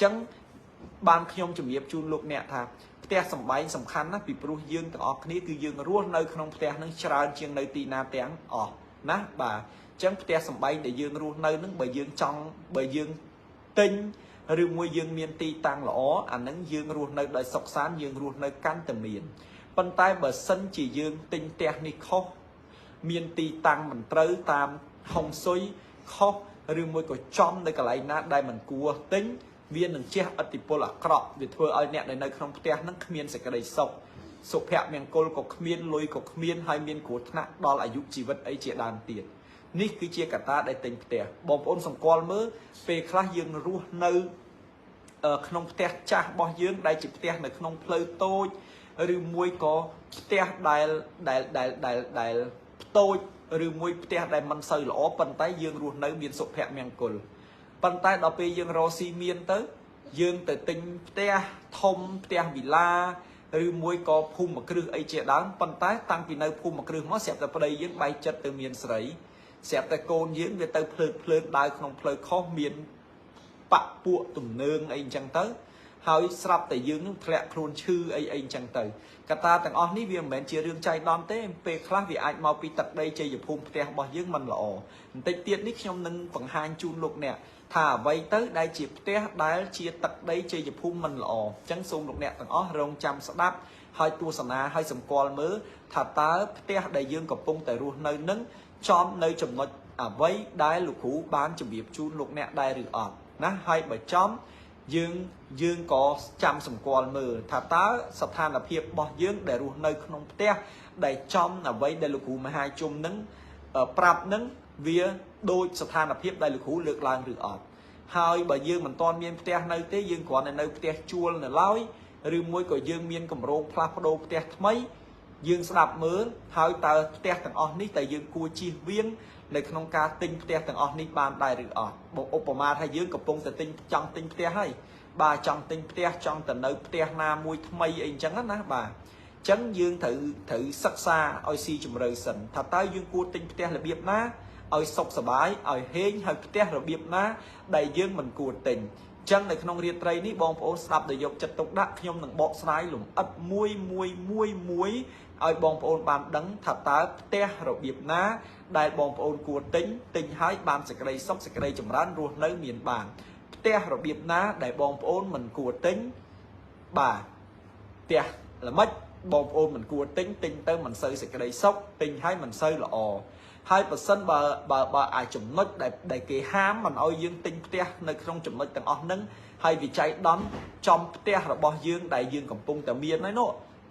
ចឹងបានខ្ញុំជំរាបជូនលោកអ្នកថាផ្ទះសម្បែងសំខាន់ណាស់ពីព្រោះយើងទាំងអស់គ្នាគឺយើងរស់នៅក្នុងផ្ទះនឹងច្រើនជាងនៅទីណាទាំងអស់ណាបាទចឹងផ្ទះសម្បែងដែលយើងរស់នៅនឹងបើយើងទិញឬមួយយើងមានទីតាំងល្អអានឹងយើងរស់នៅដោយសុខសាន្តយើងរស់នៅកាន់តែមានប៉ុន្តែបើសិនជាយើងទិញផ្ទះនេះខុសមានទីតាំងមិនត្រូវតាមហុងស៊ុយខុសឬមួយក៏ចំនៅកន្លែងណាដែលមិនគួរទិញវានឹងជះឥទ្ធិពលអាក្រក់វាធ្វើឲ្យអ្នកដែលនៅក្នុងផ្ទះហ្នឹងគ្មានសេចក្តីសុខសុភមង្គលក៏គ្មានលុយក៏គ្មានហើយមានគ្រោះថ្នាក់ដល់អាយុជីវិតអីជាដើមទៀតនេះគឺជាកត្តាដែលទិញផ្ទះបងប្អូនសម្គាល់មើលពេលខ្លះយើងរស់នៅក្នុងផ្ទះចាស់របស់យើងដែលជាផ្ទះនៅក្នុងផ្លូវតូចឬមួយក៏ផ្ទះដែលផ្ទោចឬមួយផ្ទះដែលមិនសូវល្អប៉ុន្តែយើងរស់នៅមានសុភមង្គលប៉ុន្តែដល់ពេលយើងរកស៊ីមានទៅយើងទៅទិញផ្ទះធំផ្ទះវិឡាឬមួយក៏ភូមិគ្រឹះអីជាដើមប៉ុន្តែតាំងពីនៅភូមិគ្រឹះមកស្រាប់តែប្តីយើងបែកចិត្តទៅមានស្រីស្រាប់តែកូនយើងវាទៅភ្លើតដើរក្នុងផ្លូវខុសមានបាក់ពួកទំនើងអីអញ្ចឹងទៅហើយស្រាប់តែយើងនឹងធ្លាក់ខ្លួនឈឺអីអញ្ចឹងទៅកត្តាទាំងអស់នេះវាមិនមែនជារឿងចៃដន្យទេពេលខ្លះវាអាចមកពីទឹកដីជ័យភូមិផ្ទះរបស់យើងមិនល្អបន្តិចទៀតនេះខ្ញុំនឹងបង្ហាញជូនលោកអ្នកថាអ្វីទៅដែលជាផ្ទះដែលជាទឹកដីជ័យភូមិមិនល្អអញ្ចឹងសូមលោកអ្នកទាំងអស់រងចាំស្ដាប់ហើយទស្សនាហើយសម្គាល់មើលថាតើផ្ទះដែលយើងកំពុងតែរស់នៅនឹងចំនៅចំណុចអ្វីដែលលោកគ្រូបានជម្រាបជូនលោកអ្នកដែរឬអត់ណាហើយបើចំយើងក៏ចាំសម្គាល់មើលថាតើស្ថានភាពរបស់យើងដែលរស់នៅក្នុងផ្ទះដែលចំអ្វីដែលលោកគ្រូមហាជុំនឹងប្រាប់នឹងវាដូចស្ថានភាពដែលលោកគ្រូលើកឡើងឬអត់ហើយបើយើងមិនទាន់មានផ្ទះនៅទេយើងគ្រាន់តែនៅផ្ទះជួលនៅឡើយឬមួយក៏យើងមានកម្រោងផ្លាស់ប្ដូរផ្ទះថ្មីយើងស្ដាប់មើលហើយតើផ្ទះទាំងអស់នេះតើយើងគួរជៀសវាងនៅក្នុងការទិញផ្ទះទាំងអស់នេះបានដែរឬអត់បងឧបមាថាយើងកំពុងតែចង់ទិញផ្ទះហើយបាទចង់ទិញផ្ទះចង់ទៅនៅផ្ទះណាមួយថ្មីអីអញ្ចឹងណាបាទអញ្ចឹងយើងត្រូវសិក្សាឲ្យស៊ីជម្រៅសិនថាតើយើងគួរទិញផ្ទះរបៀបណាឲ្យសុខសប្បាយឲ្យហេងហើយផ្ទះរបៀបណាដែលយើងមិនគួរទិញអញ្ចឹងនៅក្នុងរាត្រីនេះបងប្អូនស្ដាប់ដោយយកចិត្តទុកដាក់ខ្ញុំនឹងបកស្រាយលម្អិតមួយឲ្យបងប្អូនបានដឹងថាតើផ្ទះរបៀបណាដែលបងប្អូនគួរទិញឲ្យបានសេចក្តីសុខសេចក្តីចម្រើនរស់នៅមានបានផ្ទះរបៀបណាដែលបងប្អូនមិនគួរទិញបាទផ្ទះល្មិចបងប្អូនមិនគួរទិញទៅមិនសូវសេចក្តីសុខទិញឲ្យមិនសូវល្អហើយបើសិនបើអាចចំណុចដែលគេហាមមិនឲ្យយើងទិញផ្ទះនៅក្នុងចំណុចទាំងអស់ហ្នឹងហើយវិច័យដំចំផ្ទះរបស់យើងដែលយើងកំពុងតែមានហើយនោះ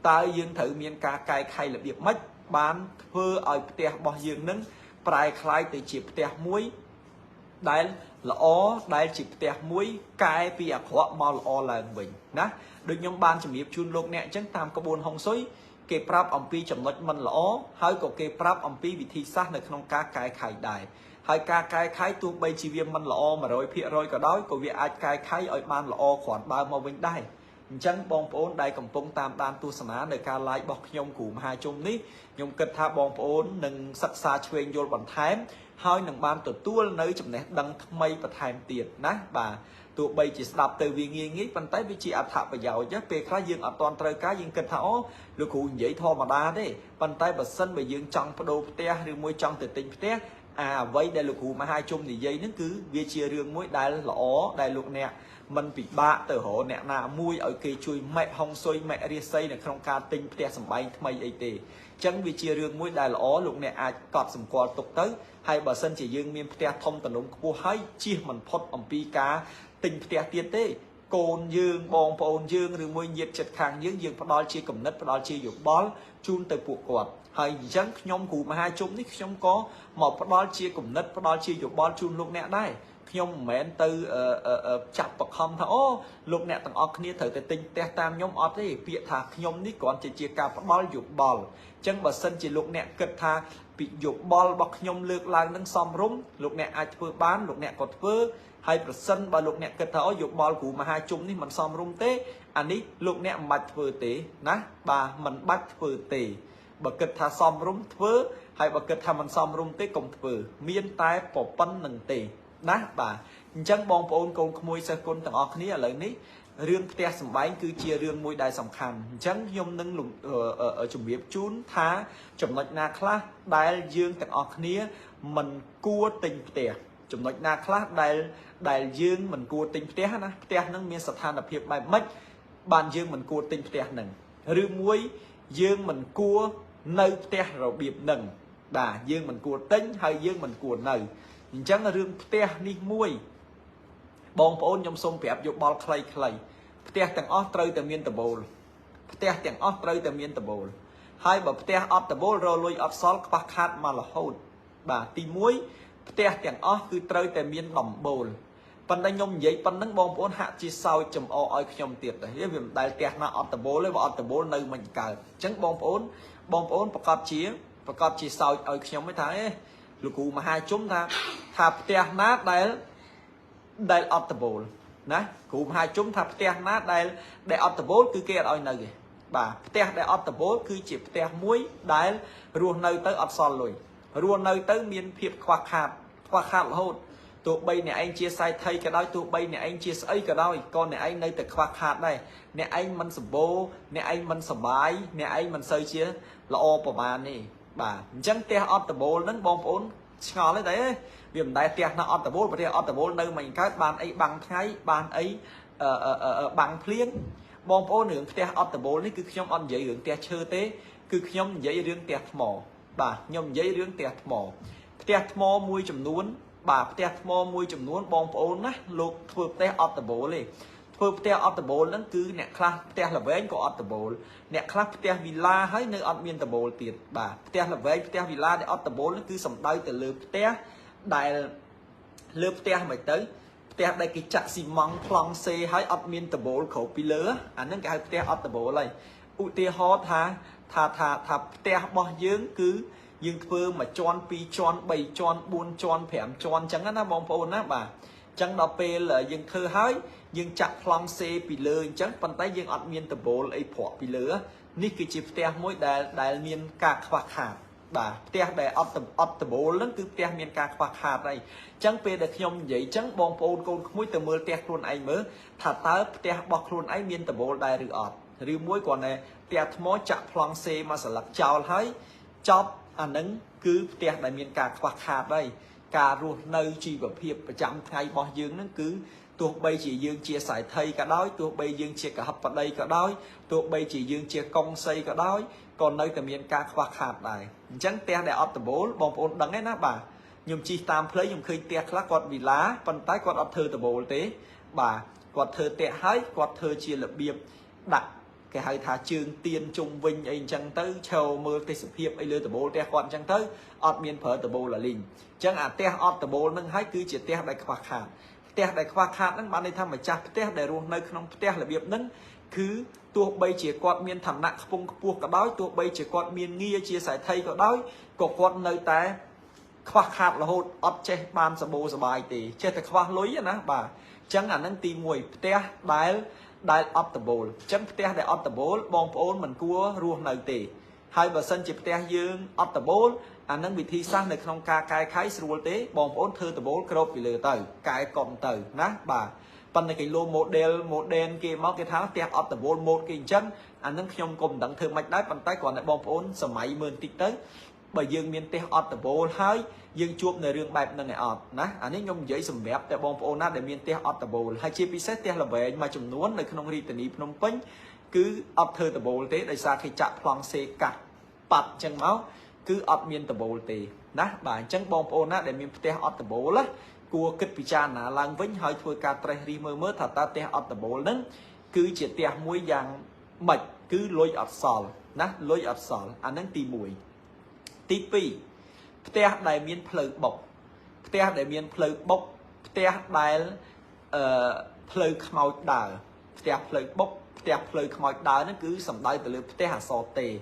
តើយើងត្រូវមានការកែខៃរបៀបម៉េចបានធ្វើឲ្យផ្ទះរបស់យើងនឹងប្រែคล้ายទៅជាផ្ទះមួយដែលល្អដែលជាផ្ទះមួយកែពីអាក្រក់មកល្អឡើងវិញណាដូចខ្ញុំបានជំរាបជូនលោកអ្នកអញ្ចឹងតាមក្បួនហុងស៊ុយគេប្រាប់អំពីចំណុចមិនល្អហើយក៏គេប្រាប់អំពីវិធីសាស្ត្រនៅក្នុងការកែខៃដែរហើយការកែខៃទោះបីជាវាមិនល្អ 100% ក៏ដោយក៏វាអាចកែខៃឲ្យបានល្អគ្រាន់បើមកវិញដែរអញ្ចឹងបងប្អូនដែលកំពុងតាមដានទស្សនានៅការ live របស់ខ្ញុំគ្រូមហាជុំនេះខ្ញុំគិតថាបងប្អូននឹងសិក្សាឆ្វេងយល់បន្ថែមហើយនឹងបានទទួលនៅចំណេះដឹងថ្មីបន្ថែមទៀតណាបាទទោះបីជាស្ដាប់ទៅវាងាយប៉ុន្តែវាជាអត្ថប្រយោជន៍ពេលខ្លះយើងអត់ទាន់ត្រូវការយើងគិតថាអូលោកគ្រូនិយាយធម្មតាទេប៉ុន្តែបើសិនបើយើងចង់បដូរផ្ទះឬមួយចង់ទៅទិញផ្ទះអ្វីដែលលោកគ្រូមហាជុំនិយាយហ្នឹងគឺវាជារឿងមួយដែលល្អដែលលោកអ្នកមិនពិបាកទៅរកអ្នកណាមួយឲ្យគេជួយម៉ែហុងស៊ុយម៉ែរាសីនៅក្នុងការទិញផ្ទះសម្បែងថ្មីអីទេអញ្ចឹងវាជារឿងមួយដែលល្អលោកអ្នកអាចកត់សម្គាល់ទុកទៅហើយបើសិនជាយើងមានផ្ទះធំទំនំខ្ពស់ហើយជៀសមិនផុតអំពីការទិញផ្ទះទៀតទេកូនយើងបងប្អូនយើងឬមួយញាតិជិតខាងយើងផ្ដល់ជាគំនិតផ្ដល់ជាយោបល់ជូនទៅពួកគាត់ហើយអញ្ចឹងខ្ញុំគ្រូមហាជុំនេះខ្ញុំក៏មកផ្ដល់ជាគំនិតផ្ដល់ជាយោបល់ជូនលោកអ្នកដែរខ្ញុំមិនមែនទៅចាប់បខំថាអូលោកអ្នកទាំងអស់គ្នាត្រូវតែទិញផ្ទះតាមខ្ញុំអត់ទេពាក្យថាខ្ញុំនេះគ្រាន់តែជាការផ្ដល់យោបល់អញ្ចឹងបើសិនជាលោកអ្នកគិតថាពីយោបល់របស់ខ្ញុំលើកឡើងនឹងសមរម្យលោកអ្នកអាចធ្វើបានលោកអ្នកក៏ធ្វើហើយប្រសិនបើលោកអ្នកគិតថាអូយោបល់គ្រូមហាជុំនេះមិនសមរម្យទេអានេះលោកអ្នកមិនបាច់ធ្វើទេណាបាទមិនបាច់ធ្វើទេបើគិតថាសមរម្យធ្វើហើយបើគិតថាមិនសមរម្យទេកុំធ្វើមានតែប៉ុណ្្នឹងទេណាបាទអ chẳng bong ôn con môi sơ con tầng ọc ní ở lời ní riêng tia sầm bánh cứ chia riêng môi đại sầm khăn chẳng nhom nâng lùng ở chuẩn bị chún thá chấm nói na khla đại dương tầng ọc ní mình cua tình tia chấm nói na khla đại dương mình cua tình tia nâng miên sát than đập hiệp bài mất bàn dương mình cua tình tia nâng riêng môi dương mình cua nơi tia rồi biệp nâng bà dương mình cua tính hay dương mình cua nơi chẳng là riêng tia ní môi bong ôn nhom xôm bẹp dục bal clay clay tia tầng ót trơi từ miền tây bồn tia tầng ót trơi từ miền tây bồn hai bờ tia ót tây bồn rồi lùi ót salt quạt khát mà là hốt bà tì muối tia tầng ót cứ trơi từ miền đồng bồn phần đây nhom vậy phần nắng bong ôn hạ chi sau chầm o oi nhom tiệt đấy vì đại tia na ót tây bồn lấy ót tây bồn nơi mình cài chẳng bong ônประกอบchi sau oi nhom mới thấy lục cụ mà hai chúng ta thà tia nát đấy đại optimal nè cụ hai chúng ta tia nát đại optimal cứ kia ở nơi kì bà tia đại optimal cứ chỉ tia muối đại ruộng nơi tới opson rồi ruộng nơi tới miền phiệt khoa khát hốt tụi bay này anh chia sai thay cái đó tụi bay này anh chia sấy cái đó con này anh nơi từ khoa khát đây này anh mình sầm bố này anh mình sầm bái này anh mình sơi chia là o của bà này bà chẳng tia optimal nâng bom ổn ngò lấy đấy vì mình đại tia nó optimal nơi mình cái bàn ấy bằng thái bàn ấy bằng phiến bom ổn hưởng tia optimal này cứ nhóm on dậy hưởng tia chơi tế cứ nhóm dậy riêng tia mỏ bà nhóm dậy riêng tia mỏ mùi chấm nuốn bà tia mỏ mùi chấm nuốn bom ổn á lục thuộc tia optimal này thuộc tia optimal nó cứ nè class tia là với anh có optimal nè class tia villa hay nơi optimal tiền bà tia là với tia villa để optimal nó cứ sầm đai từ lượp tia đại lượp tia mày tới tia đây cái chặt xi măng plong xe hay optimal khẩu pi lứa anh nó cái tia optimal này ưu tia hot thà tia bao dưỡng cứ dương phương mà tròn pi tròn bảy tròn buôn tròn phèm tròn chẳng á bom phôn á bà chẳng đọc pe là dương thơ hái dương chặt plong xe pi lứa chẳng bàn tay dương optimal ấy phọ pi lứa ní cái chip tia mỗi đại miền cả khoác hạt bà tia đại optimal lớn cứ tia miền cả khoác hạt đây chẳng pe được nhom vậy chẳng bom phôn con mũi từ mưa tia luôn anh mới thà tới tia bọc luôn anh miền optimal đại được ọt riu mũi còn này tia mối chặt plong xe mà sẽ lật chào thấy chóp anh nứng cứ tia đại miền cả khoác hạt đây cả ruột nơi chi và hiệp và chạm thay bao dương nó cứ tuột bay chỉ dương chia sải thay cả đói tuột bay dương chia cả hấp vào đây cả đói tuột bay chỉ dương chia công xây cả đói còn nơi tầm miền ca khoác hạt này chẳng tia đại optimal bom ôn đắng ấy ná bà nhung chi tam play nhung khơi tia khác quạt vì lá phần tái quạt optimal tế bà quạt thơ tia hái quạt thơ chia lập biệp đặt cái hai thả trường tiền trung vinh anh chẳng tới châu mơ tây sự hiệp ấy lừa tờ bố tia quạt chẳng tới miền phở tờ bố là linh chẳng tia optimal nâng hái cứ chỉ tia đại khoác hạt tia đại khoác hạt nâng bạn này tham mà chặt tia đại ruộng nơi không tia là biệp nâng cứ tua bay chỉ quạt miền thẳm nặng không buộc cả đói tua bay chỉ quạt miền nghi chia sẻ thay cả đói có quạt nơi ta khoác hạt là hột ấp che ban sờ bồ sờ bài thì che thật khoác lối á bà chẳng nâng tìm mùi tia đại optimal chẳng tia đại optimal bong ôn mình cua ruộng nơi tì hai bờ sân chỉ tia dương optimal nâng vị thi sang được không ca cai khái sưu tế bong ôn thơ optimal crop vì lừa từ cai còn từ ná bà phần này cái lô model kia máu cái tháo tia optimal một cái chân nâng nhom cùng đặng thương mạch đáy bàn tay còn lại bong ôn sờ máy mơn tích tới bởi dương miền tia optimal hai dương chuột nơi riêng bài này ọt ná anh ấy nhom dễ sầm bẹp tại bong ôn để miền tia optimal hai chi pieces tia là về mà chùm nuốn nơi không đi từ ní phnom penh cứ optimal tế đại sa khi chặt plong xe cắt bật chân máu cứ miền optimal tế ná bà chân bong ôn để miền tia optimal á cua kích bị cha nà lang vĩnh hơi thôi ca tre ri mơ thật ta tia optimal nâng cứ chỉ tia muối vàng mạch cứ lôi ập sòl ná lôi ập sòl anh nâng tì mùi tí pi tia đại miền phơi bọc tia đại miền phơi bọc tia đại phơi khmoi đờ tia phơi bọc tia phơi khmoi đờ nó cứ sầm đai từ lượt tia hạt sò tê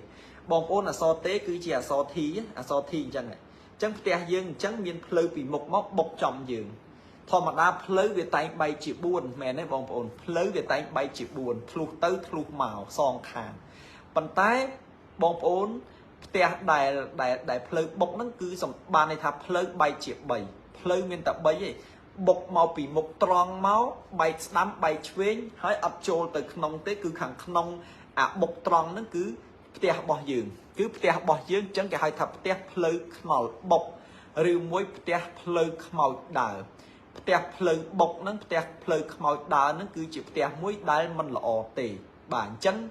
bong ôn là sò tê cứ chỉ hạt sò thi chẳng này chẳng tia dương chẳng miền phơi bị một móc bọc trong giường thò mặt đá phơi về tay bay chỉ buồn mẹ nói bong ôn phơi về tay bay chỉ buồn thluộc tới thluộc màu son khàn bàn tay bong ôn tia đại phơi bọc nó cứ sầm bàn này thà phơi bay chỉ bảy phơi miền tập bay ấy bộc màu bị mục tròn máu bay đám bay chuyên hãy ập trôi từ nông tế cứ khẳng nông bộc tròn nó cứ tia bỏ giường cứ tia bỏ giường chẳng cái hai thập tia pleu màu bộc rìu muối tia pleu màu đờ tia pleu bộc nó tia pleu màu đờ nó cứ chịu tia muối đá mình là ổ tỉ bản chân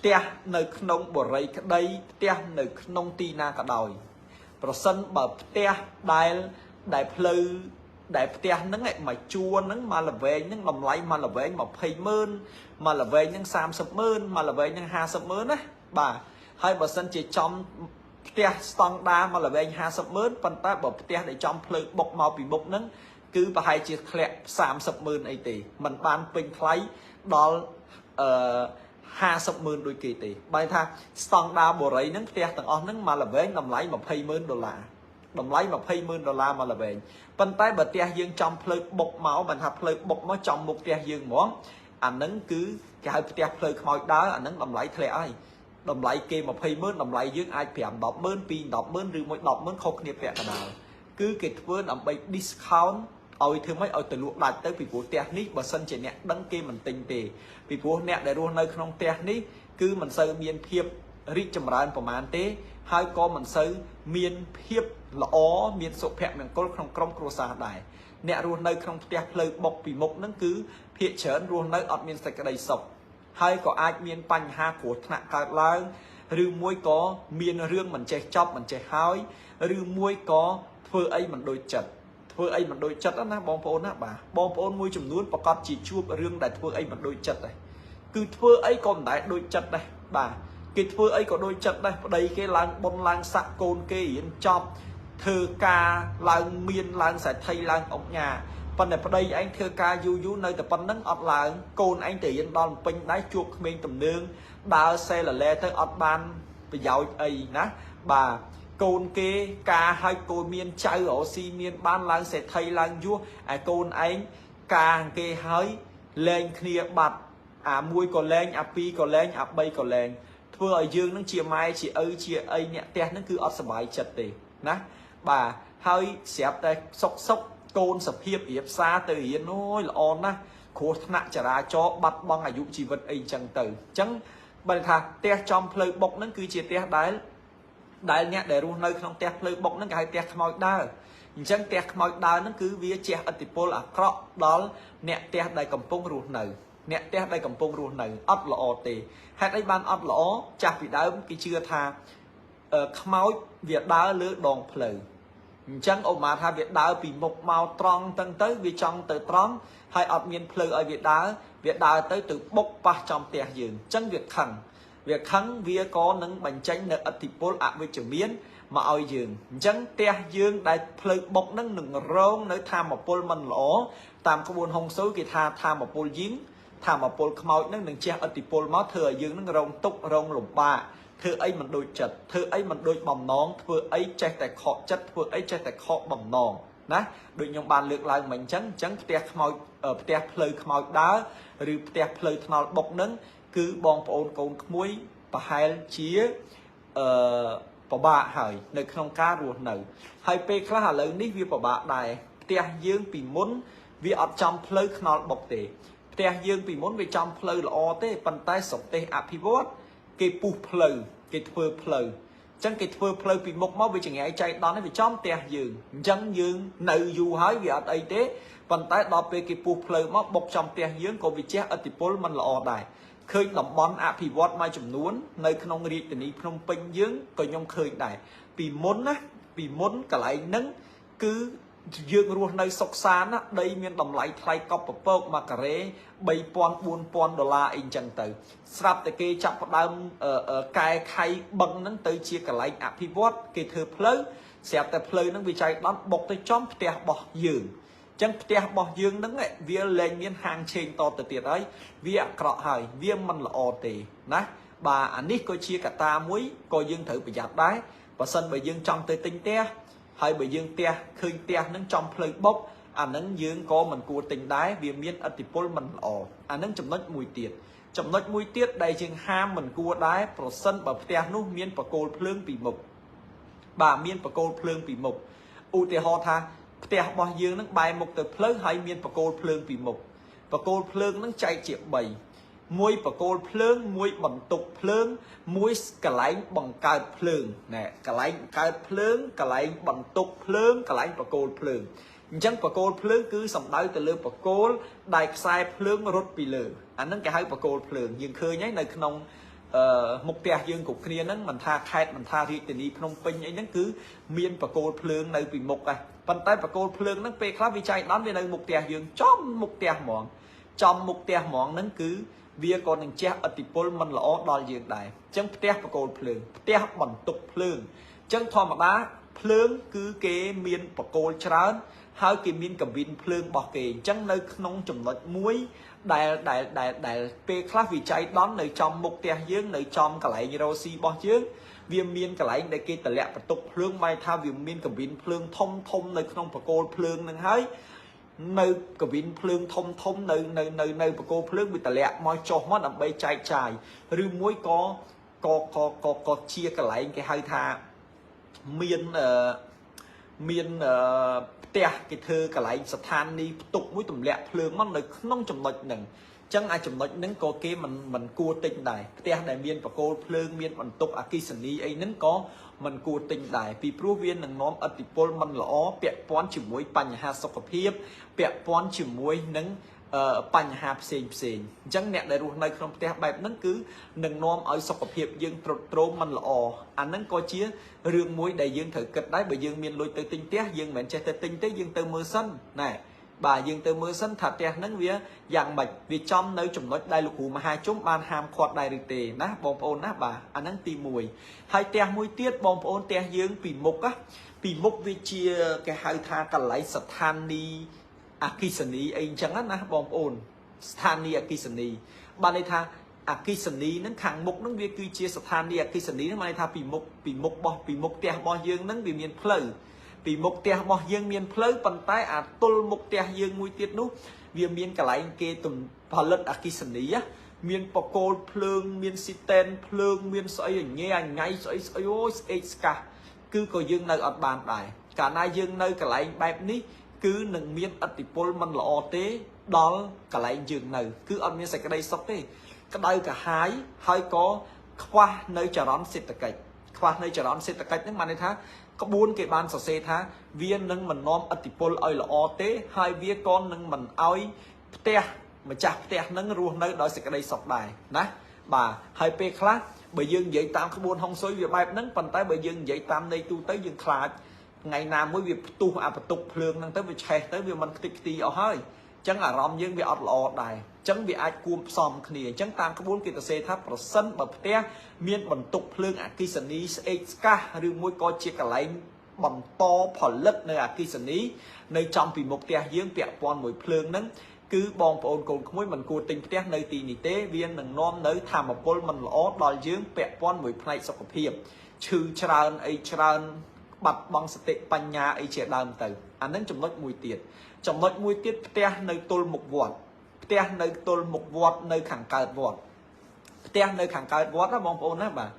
tia nơi nông bờ rây cái đây tia nơi nông tì na cả đòi rồi sân bờ tia đại pleu đại tia nó lại mà chua nó mà là về những lòng lấy mà là về mà pay mơn mà là về những sam sập mơn mà là về những ha sập mơn á bà hai bà sân chỉ trong tia standard mà là về ha sập mơn phần ta bảo tia để trong pleu bọc màu bị bọc nó cứ bà hai chỉ khẹt sam sập mơn ấy tỷ mình ban pin lấy đó 50 หมื่น đôi kỳ tỷ bài tha standard bộ rấy nâng tia tầng on nâng mà là về đồng lấy mà pay mơn $, đồng lấy mà pay mơn $, mà là về bên tay bờ tia dương trong pleu bọc máu mình học pleu bọc máu trong một tia dương món anh nâng cứ cái hai tia pleu khói đá anh nâng đồng lấy thề ai đồng lấy kia mà pay mơn đồng lấy dương ai phèm đọc mơn pi đọc mơn rư mỗi đọc mơn không kia vẹn cả nào cứ cái vươn ông bay discount ôi thương mấy ôi từ luộc lại tới vì của tia ní bờ sân chỉ nè đăng kia mình tình tề vì của nè để luôn nơi không tia ní cứ mình sơ miên phiệp rít chầm raประมาณ tế hai con mình sơ miên phiệp lõ miên sụp hẹn mình có không trong cua sa đài nè luôn nơi không tia lời bọc vì mục nó cứ hiện chớn luôn nơi ọt miên sạch cái đầy sọc hai có ai miên panh ha của nặng cả lang rư muối có miên rương mình che chọc mình che hói rư muối có phơi ấy mình đôi chật phơi ấy mình đôi chật đó na bom phôn á bà bom phôn muối chùm nuốt và con chỉ chua rương đại phơi ấy mình đôi chật này cứ phơi ấy còn đại đôi chật đây bà cái phơi ấy có đôi chật đây đây cái lang bông lang sạc côn cái yên chọc thơ ca lang miên lang sải thay lang ông nhà phần này đây anh thơ ca du nơi tập phần nắng ọt lang côn anh thể hiện đòn pin đáy chuột mình tầm nương đào xe là le tới ọt ban bây giờ ấy ná bà côn kê ca hai côn miên chơi ở si miên ban lang sẽ thay lang vua côn anh ca kê hơi lên kia bật mui còn lên pi còn lên bay còn lên thưa ở dương nó chia mai chia ấy nhẹ tè nó cứ ọt sờ bài chật tì ná bà hơi xẹp đây sốc sốc côn sập hiệp yếp xa từ yên ôi là on á khổ nặng trả ra cho bắt băngอายุ ชีวิต ấy chẳng từ chẳng bài thà te trong pleu bọc nó cứ chia te đáy nhẹ để luôn nơi không te pleu bọc nó cái te khmoi đa chẳng te khmoi đa nó cứ vía che ở tịp pol cọ đó nhẹ te đầy cầm pông ruột nở nhẹ te đầy cầm pông ruột nở ấp lọ tề hay đây ban ấp lọ chặt bị đá cái chưa thà khmoi việc đá lứa đòn pleu chẳng ôm mà tha việc đá bị một màu tròn tăng tới vì trong từ tròn hay ọt miên pleu ở việc đá tới từ bốc pa trong tè giường chẳng việc khăn vía có nâng bánh chanh nợ ati pol với chữ miến mà oi giường chẳng tè giường đại pleu bốc nâng nừng rong nơi tham một pol mình lỗ tam có buồn hông số kỳ tham một pol giếng tham một pol khmoi nâng nừng che ati pol máu thừa giường nâng rong túc rong lục ba thưa ấy mình đôi chật thưa ấy mình đôi bầm nón thưa ấy che tại kho chất thưa ấy che tại kho bầm nón ná đôi nhung bàn lược lại mình trắng tia khmoi tia pleu khmoi đá rồi tia pleu thnal bọc nâng cứ bong ôn côn muối và hai chia bỏ bạ hỏi nơi không cá ruột nở hai pe khá hà lớn ní vi bỏ bạ đài tia dương bị muốn vi ở trong pleu thnal bọc tệ tia dương bị muốn vì trong pleu là o tê bàn tay sọc tê pivot cái pu pleu cái thưa pleu chẳng cái thưa pleu bị một máu bị chừng ngày chạy đó nó bị trong tia dương chẳng dương nợ dù hỏi vì ở đây thế bàn tay đó về cái pu pleu máu bọc trong tia dương còn bị che ở tịp pol mình là o đài khơi đầm bón pivot mai chùm nuốn nơi không đi từ ní không pin dương còn nhung khơi đài bị muốn cả lại nắng cứ dương ruột nơi sọc sán á đây miền đồng lại thay cọp bọc mà cả rễ bay $4,000 in chẳng từ sắp tới kia chặt đâm cài khay băng nó tới chia cả lại pivot cái thừa pleu xẹp tại pleu nó bị chạy đón bọc tới chóm tia bỏ giường chẳng tia bỏ giường nó lại vía lên miền hàng trên to từ tiệt ấy vía cọ hỏi vía mình là o tì ná bà anh đi coi chia cả ta muối coi dương thử bị giặt đái và sân bởi dương trong tới tinh te hay bởi dương tia khơi tia nó trong pleu bốc nâng dương có mình của tình đái vì miên ati pol mình ổ nâng chấm nốt mùi tiết đây chừng ham mình cua đái pro sân bảo tia nút miên và cô plương bị mục bà miên và cô plương bị mục u tê ho tha ផ្ទះរបស់យើងនឹងបែរមុខទៅផ្លូវហើយមានបកគោលភ្លើងពីមុខបកគោលភ្លើងនឹងចែកជា3មួយបកគោលភ្លើងមួយបន្ទុកភ្លើងមួយកន្លែងបង្កើតភ្លើងណែកន្លែងបង្កើតភ្លើងកន្លែងបន្ទុកភ្លើងកន្លែងបកគោលភ្លើងអញ្ចឹងបកគោលភ្លើងគឺសំដៅទៅលើបកគោលដែលខ្សែភ្លើងរត់ពីលើអាហ្នឹងគេហៅបកគោលភ្លើងយើងឃើញហើយនៅក្នុងមុខផ្ទះយើងគ្រប់គ្នាហ្នឹងមិនថាខេត្តមិនថារាជធានីភ្នំពេញអីហ្នឹងគឺមានបកគោលភ្លើងនៅពីមុខដែរប៉ុន្តែបកគោលភ្លើងហ្នឹងពេលខ្លះវាចៃដន្យវានៅមុខផ្ទះយើងចំមុខផ្ទះហ្មងចំមុខផ្ទះហ្មងហ្នឹងគឺវាក៏នឹងជះឥទ្ធិពលមិនល្អដល់យើងដែរអញ្ចឹងផ្ទះបកគោលភ្លើងផ្ទះបន្ទុកភ្លើងអញ្ចឹងធម្មតាភ្លើងគឺគេមានបកគោលច្រើនហើយគេមានកាប៊ីនភ្លើងរបស់គេអញ្ចឹងនៅក្នុងចំណុចមួយដែលពេលខ្លះវាចៃដន្យនៅចំមុខផ្ទះយើងនៅចំកន្លែងរ៉ូស៊ីរបស់យើងវាមានកន្លែងដែលគេតម្លាក់បន្ទុកភ្លើងបែរថាវាមានកាប៊ីនភ្លើងធំនៅក្នុងបកគោលភ្លើងនឹងហើយនៅកាប៊ីនភ្លើងធំនៅបកគោលភ្លើងវាតម្លាក់មកចុះមកដើម្បីចែកចាយឬមួយក៏ជាកន្លែងគេហៅថាមានផ្ទះគេធ្វើកន្លែងស្ថានីយ៍ផ្ទុកមួយទម្លាក់ភ្លើងមកនៅក្នុងចំណុចហ្នឹងអញ្ចឹងអាចចំណុចហ្នឹងក៏គេមិនគួរទិញដែរផ្ទះដែលមានបកគោលភ្លើងមានបន្ទុកអគ្គិសនីអីហ្នឹងក៏មិនគួរទិញដែរពីព្រោះវានឹងនាំឥទ្ធិពលមិនល្អពាក់ព័ន្ធជាមួយបញ្ហាសុខភាពពាក់ព័ន្ធជាមួយនឹងបញ្ហាផ្សេងអញ្ចឹងអ្នកដែលរស់នៅក្នុងផ្ទះបែបហ្នឹងគឺនឹងនាំឲ្យសុខភាពយើងទ្រុឌទ្រោមមិនល្អអាហ្នឹងក៏ជារឿងមួយដែលយើងត្រូវគិតដែរបើយើងមានលុយទៅទិញផ្ទះយើងមិនមែនចេះតែទិញទេយើងទៅមើលសិនណែបាទយើងទៅមើលសិនថាផ្ទះហ្នឹងវាយ៉ាងម៉េចវាចំនៅចំណុចដែលលោកគ្រូមហាជុំបានហាមឃាត់ដែរឬទេណាបងប្អូនណាបាទអាហ្នឹងទី1ហើយផ្ទះមួយទៀតបងប្អូនផ្ទះយើងពីមុខវាជាគេហៅថាកន្លែងស្ថានីយ៍អគ្គិសនីអីអញ្ចឹងណាបងប្អូនស្ថានីយ៍អគ្គិសនីបានន័យថាអគ្គិសនីហ្នឹងខាងមុខហ្នឹងវាគឺជាស្ថានីយ៍អគ្គិសនីហ្នឹងបានន័យថាពីមុខផ្ទះរបស់យើងហ្នឹងវាមានផ្លូវពីមុខផ្ទះរបស់យើងមានផ្លូវប៉ុន្តែអាទល់មុខផ្ទះយើងមួយទៀតនោះវាមានកន្លែងគេផលិតអគ្គិសនីមានបកគោលភ្លើងមានស៊ីតែនភ្លើងមានស្អីអញ៉ៃស្អីអូយស្អេកស្កះគឺក៏យើងនៅអត់បានដែរកាលណាយើងនៅកន្លែងបែបនេះគឺនឹងមានឥទ្ធិពលមិនល្អទេដល់កន្លែងយើងនៅគឺអត់មានសេចក្តីសុខទេក្តៅកាហាយហើយក៏ខ្វះនៅចរន្តសេដ្ឋកិច្ចហ្នឹងបានន័យថាក្បួនគេបានសរសេរថាវានឹងមិននាំឥទ្ធិពលឲ្យល្អទេហើយវាក៏នឹងមិនឲ្យផ្ទះម្ចាស់ផ្ទះហ្នឹងរស់នៅដោយសេចក្តីសុខដែរណាបាទហើយពេលខ្លះបើយើងនិយាយតាមក្បួនហុងស៊ុយវាបែបហ្នឹងប៉ុន្តែបើយើងនិយាយតាមន័យទូទៅយើងខ្លាចថ្ងៃណាមួយវាផ្ទុះអាបន្ទុកភ្លើងហ្នឹងទៅវាឆេះទៅវាមិនខ្ទេចខ្ទីអស់ហើយអញ្ចឹងអារម្មណ៍យើងវាអត់ល្អដែរអញ្ចឹងវាអាចគួមផ្សំគ្នាអញ្ចឹងតាមក្បួនគេសរសេរថាប្រសិនបើផ្ទះមានបន្ទុកភ្លើងអគ្គិសនីស្អេកស្កះឬមួយក៏ជាកន្លែងបន្តផលិតនៅអគ្គិសនីនៅចំពីមុខផ្ទះយើងពាក់ព័ន្ធមួយភ្លើងហ្នឹងគឺបងប្អូនកូនក្មួយមិនគួរទិញផ្ទះនៅទីនេះទេវានឹងនាំនៅធម្មពលមិនល្អដល់យើងពាក់ព័ន្ធមួយផ្នែកសុខភាពឈឺច្រើនអីច្រើនបាត់បង់សតិបញ្ញាអីជាដើមទៅអានឹងចំណុចមួយទៀតផ្ទះនៅទល់មុខវត្តនៅខាងកើតវត្តផ្ទះនៅខាងកើតវត្តណាបងប្អូនណាបាទ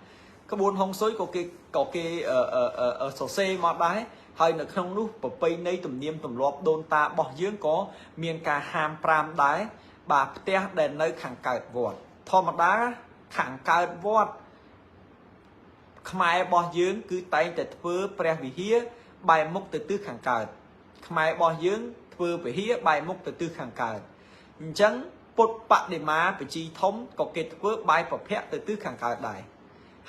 ក្បួនហុងស៊ុយក៏គេសរសេរមកដែរហើយនៅក្នុងនោះប្រពៃណីទំនៀមទម្លាប់ដូនតារបស់យើងក៏មានការហាម5ដែរបាទផ្ទះដែលនៅខាងកើតវត្តធម្មតាខាងកើតវត្តខ្មែររបស់យើងគឺតែងតែធ្វើព្រះវិហារបែរមុខទៅទិសខាងកើតខ្មែររបស់យើងធ្វើវិហារបែរមុខទៅទិសខាងកើតអញ្ចឹងពុទ្ធបដិមាបជីធំក៏គេធ្វើបែរប្រភពទៅទិសខាងកើតដែរ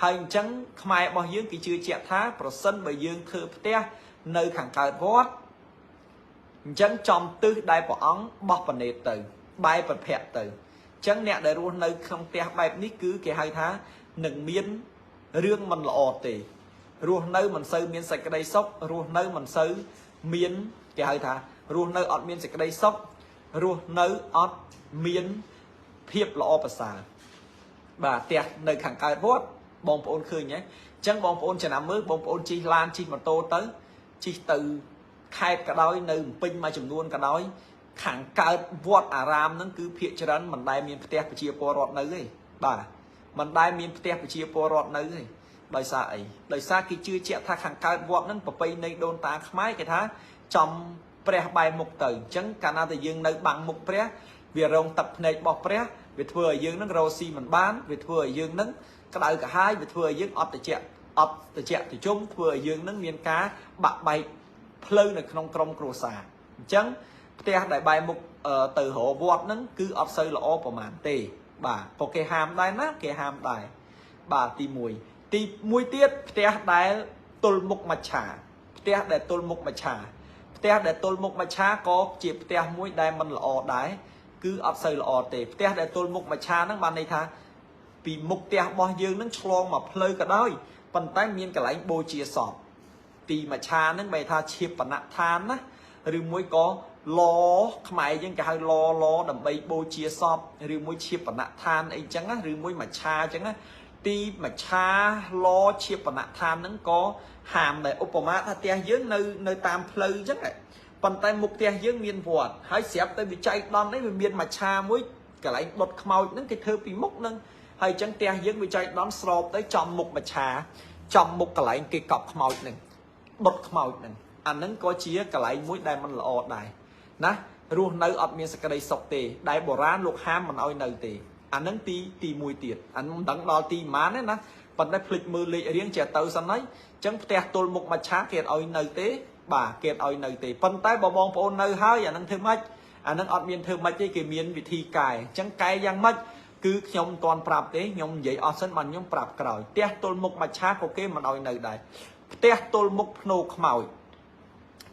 ហើយអញ្ចឹងខ្មែររបស់យើងគេជឿជាក់ថាប្រសិនបើយើងធ្វើផ្ទះនៅខាងកើតវត្តអញ្ចឹងចំទិសដែលព្រះអង្គបោះប្រណេតទៅបែរប្រភពទៅអញ្ចឹងអ្នកដែលរស់នៅក្នុងផ្ទះបែបនេះគឺគេហៅថានឹងមានរឿងមិនល្អទេរស់នៅមិនសូវមានសេចក្តីសុខរស់នៅមិនសូវមានគេហៅថារស់នៅអត់មានសេចក្តីសុខរស់នៅអត់មានភាពល្អប្រសើរបាទផ្ទះនៅខាងកើតវត្តបងប្អូនឃើញហ៎អញ្ចឹងបងប្អូនចំណាំមើលបងប្អូនជិះឡានជិះម៉ូតូទៅជិះទៅខេត្តក៏ដោយនៅពេញមួយចំនួនក៏ដោយខាងកើតវត្តអារាមហ្នឹងគឺភាគច្រើនមិនដែលមានផ្ទះប្រជាពលរដ្ឋនៅទេបាទមិនដែលមានផ្ទះប្រជាពលរដ្ឋនៅទេដោយសារអីដោយសារគេជឿជាក់ថាខាងកើតវត្តហ្នឹងប្រពៃណីដូនតាខ្មែរគេថា ចំព្រះបែរមុខទៅអញ្ចឹងកាលណាតែយើងនៅបាំងមុខព្រះវារងទឹកភ្នែករបស់ព្រះវាធ្វើឲ្យយើងនឹងរស់ស៊ីមិនបានវាធ្វើឲ្យយើងនឹងក្តៅក្រហាយវាធ្វើឲ្យយើងអត់ត្រជាក់ត្រជុំធ្វើឲ្យយើងនឹងមានការបាក់បែកផ្លូវនៅក្នុងក្រុមគ្រួសារអញ្ចឹងផ្ទះដែលបែរមុខទៅរកវត្តហ្នឹងគឺអត់សូវល្អប្រហែលទេបាទក៏គេហាមដែរណាគេហាមដែរបាទទី1ទី1ទៀតផ្ទះដែលទល់មុខមច្ឆាផ្ទះដែលទល់មុខមច្ឆាផ្ទះដែលទល់មុខមច្ឆាក៏ជាផ្ទះមួយដែលមិនល្អដែរគឺអត់សូវល្អទេផ្ទះដែលទល់មុខមច្ឆាហ្នឹងបានន័យថាពីមុខផ្ទះរបស់យើងហ្នឹងឆ្លងមកផ្លូវក៏ដោយប៉ុន្តែមានកន្លែងបូជាសពទីមច្ឆាហ្នឹងបែរថាឈាបនដ្ឋានណាឬមួយក៏ឡខ្មែរយើងគេហៅឡដើម្បីបូជាសពឬមួយឈាបនដ្ឋានអីចឹងណាឬមួយមច្ឆាចឹងណាទីមច្ឆាឡឈាបនដ្ឋានហ្នឹងក៏ហាមដែរឧបមាថាផ្ទះយើងនៅតាមផ្លូវចឹងប៉ុន្តែមុខផ្ទះយើងមានវត្តហើយស្រាប់តែវិច័យដន់នេះវាមានមច្ឆាមួយកន្លែងដុតខ្មោចហ្នឹងគេធ្វើពីមុខហ្នឹងហើយចឹងផ្ទះយើងវិច័យដន់ស្របទៅចំមុខមច្ឆាចំមុខកន្លែងគេកប់ខ្មោចហ្នឹងដុតខ្មោចហ្នឹងអាហ្នឹងក៏ជាកន្លែងមួយដែលមិនល្អដែរណារស់នៅអត់មានសេចក្តីសុខទេដែលបុរាណលោកហាមមិនឲ្យនៅទេអាហ្នឹងទី1ទៀតអាមិនដឹងដល់ទីប៉ុន្មានទេណាប៉ុន្តែភ្លេចមើលលេខរៀងចេះទៅសិនហើយអញ្ចឹងផ្ទះទល់មុខមច្ឆាគេអត់ឲ្យនៅទេបាទគេអត់ឲ្យនៅទេប៉ុន្តែបើបងប្អូននៅហើយអាហ្នឹងធ្វើម៉េចអាហ្នឹងអត់មានធ្វើម៉េចទេគេមានវិធីកែអញ្ចឹងកែយ៉ាងម៉េចគឺខ្ញុំមិនទាន់ប្រាប់ទេខ្ញុំនិយាយអស់សិនបានខ្ញុំប្រាប់ក្រោយផ្ទះទល់មុខមច្ឆាក៏គេមិនឲ្យនៅដែរផ្ទះទល់មុខភ្នោខ្មោច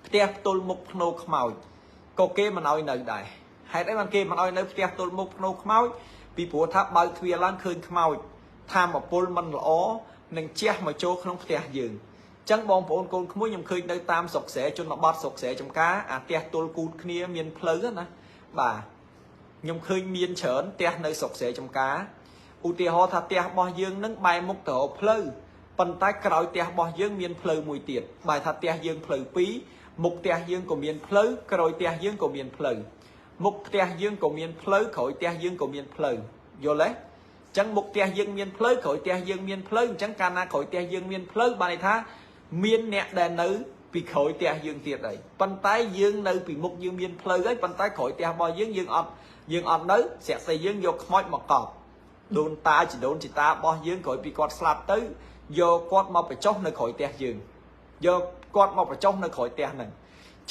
ផ្ទះទល់មុខភ្នោខ្មោចក៏គេមិនឲ្យនៅដែរហេតុអីបានគេមិនឲ្យនៅផ្ទះទល់មុខភ្នោខ្មោចពីព្រោះថាបើកទ្វារឡើងឃើញខ្មោចថាមពលមិនល្អនឹងជះមកចូលក្នុងផ្ទះយើងអញ្ចឹងបងប្អូនកូនក្មួយខ្ញុំឃើញនៅតាមស្រុកស្រែជនបទស្រុកស្រែចំការអាផ្ទះទល់គូតគ្នាមានផ្លូវណាបាទខ្ញុំឃើញមានច្រើនផ្ទះនៅស្រុកស្រែចំការឧទាហរណ៍ថាផ្ទះរបស់យើងនឹងបែរមុខទៅរកផ្លូវប៉ុន្តែក្រោយផ្ទះរបស់យើងមានផ្លូវមួយទៀតបែរថាផ្ទះយើងផ្លូវ2មុខផ្ទះយើងក៏មានផ្លូវក្រោយផ្ទះយើងក៏មានផ្លូវមុខផ្ទះយើងក៏មានផ្លូវក្រោយផ្ទះយើងក៏មានផ្លូវយល់ទេអញ្ចឹងមុខផ្ទះយើងមានផ្លូវក្រោយផ្ទះយើងមានផ្លូវអញ្ចឹងកាលណាក្រោយផ្ទះយើងមានផ្លូវបានន័យថាមានអ្នកដែលនៅពីក្រោយផ្ទះយើងទៀតហើយប៉ុន្តែយើងនៅពីមុខយើងមានផ្លូវហើយប៉ុន្តែក្រោយផ្ទះរបស់យើងអត់នៅស្រាក់តែយើងយកខ្មោចមកកប់ដូនតាជីដូនជីតារបស់យើងក្រោយពីគាត់ស្លាប់ទៅយកគាត់មកបញ្ចុះនៅក្រោយផ្ទះយើងយកគាត់មកបញ្ចុះនៅក្រោយផ្ទះហ្នឹង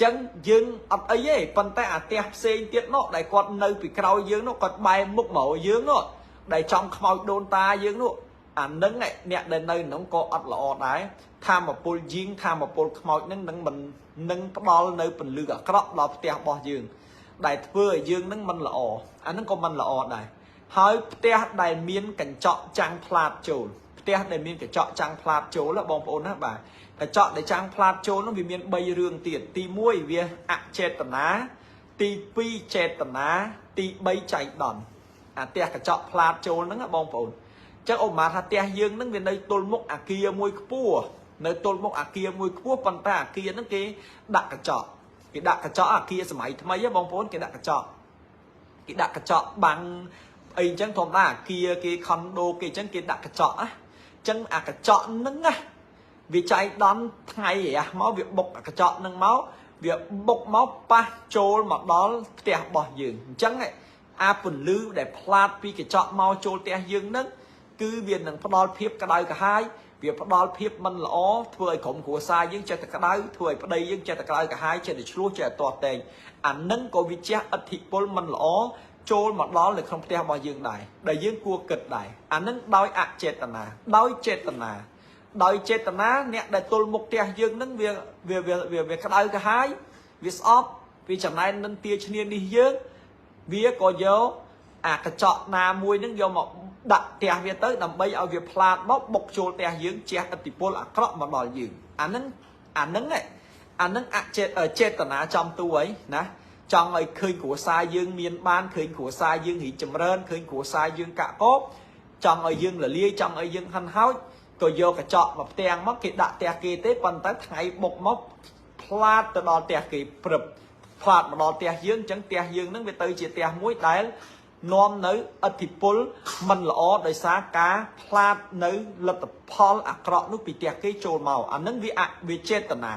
ចឹងយើងអត់អីទេប៉ុន្តែអាផ្ទះផ្សេងទៀតនោះដែលគាត់នៅពីក្រោយយើងនោះគាត់បែរមុខមកយើងនោះដែលចំខ្មោចដូនតាយើងនោះអានឹងអ្នកដែលនៅក្នុងក៏អត់ល្អដែរថាមពលយីងថាមពលខ្មោចនឹងមិននឹងផ្ដល់នៅពន្លឺអាក្រក់ដល់ផ្ទះរបស់យើងដែលធ្វើឲ្យយើងនឹងមិនល្អអានឹងក៏មិនល្អដែរហើយផ្ទះដែលមានកញ្ចក់ចាំងផ្លាតចូលផ្ទះដែលមានកញ្ចក់ចាំងផ្លាតចូលបងប្អូនណាបាទកញ្ចក់ដែលចាំងផ្លាតចូលនោះវាមាន3រឿងទៀតទី1វាអចេតនាទី2ចេតនាទី3ចៃដន្យអាផ្ទះកញ្ចក់ផ្លាតចូលហ្នឹងបងប្អូនចឹងឧបមាថាផ្ទះយើងហ្នឹងវានៅទល់មុខអាគារមួយខ្ពស់នៅទល់មុខអាគារមួយខ្ពស់ប៉ុន្តែអាគារហ្នឹងគេដាក់កញ្ចក់គេដាក់កញ្ចក់អាគារសម័យថ្មីបងប្អូនគេដាក់កញ្ចក់បាំងអីចឹងធម្មតាអាគារគេខុនដូគេចឹងគេដាក់កញ្ចក់ណាចឹងអាកញ្ចក់ហ្នឹងណាវាចៃដន្យថ្ងៃរះមកវាបុកកញ្ចក់ហ្នឹងមកវាបុកមកប៉ះចូលមកដល់ផ្ទះរបស់យើងអញ្ចឹងអាពន្លឺដែលផ្លាតពីកញ្ចក់មកចូលផ្ទះយើងហ្នឹងគឺវានឹងផ្ដល់ភាពក្តៅក្រហាយវាផ្ដល់ភាពមិនល្អធ្វើឲ្យក្រុមគ្រួសារយើងចេះតែក្តៅធ្វើឲ្យប្តីយើងចេះតែក្តៅក្រហាយចេះតែឆ្លោះចេះតែទាស់តែងអានឹងក៏វាជះឥទ្ធិពលមិនល្អចូលមកដល់នៅក្នុងផ្ទះរបស់យើងដែរដែលយើងគួរគិតដែរអានឹងដោយអចេតនាដោយចេតនាអ្នកដែលទល់មុខផ្ទះយើងនឹងវាក្តៅក្រហាយវាស្អប់វាចំណែននឹងទាឈ្នានេះយើងវាក៏យកអាកញ្ចក់ណាមួយនឹងយកមកដាក់ផ្ទះវាទៅដើម្បីឲ្យវាផ្លាតមកបុកចូលផ្ទះយើងជះឥទ្ធិពលអាក្រក់មកដល់យើងអានឹងអចេតនាចំទួយណាចង់ឲ្យឃើញគ្រួសារយើងមានបានឃើញគ្រួសារយើងរីកចម្រើនឃើញគ្រួសារយើងកាក់កបចង់ឲ្យយើងរលាយចង់ឲ្យយើងហិនហោចក៏យកកញ្ចក់មកផ្ទាំងមកគេដាក់ផ្ទះគេទេប៉ុន្តែថ្ងៃបុកមកផ្លាតទៅដល់ផ្ទះគេព្រឹបផ្លាតមកដល់ផ្ទះយើងអញ្ចឹងផ្ទះយើងនឹងវាទៅជាផ្ទះមួយដែល នាំនៅអធិពលមិនល្អដោយសារការផ្លាតនៅលទ្ធផលអាក្រក់នោះពីផ្ទះគេចូលមកអានឹងវាចេតនា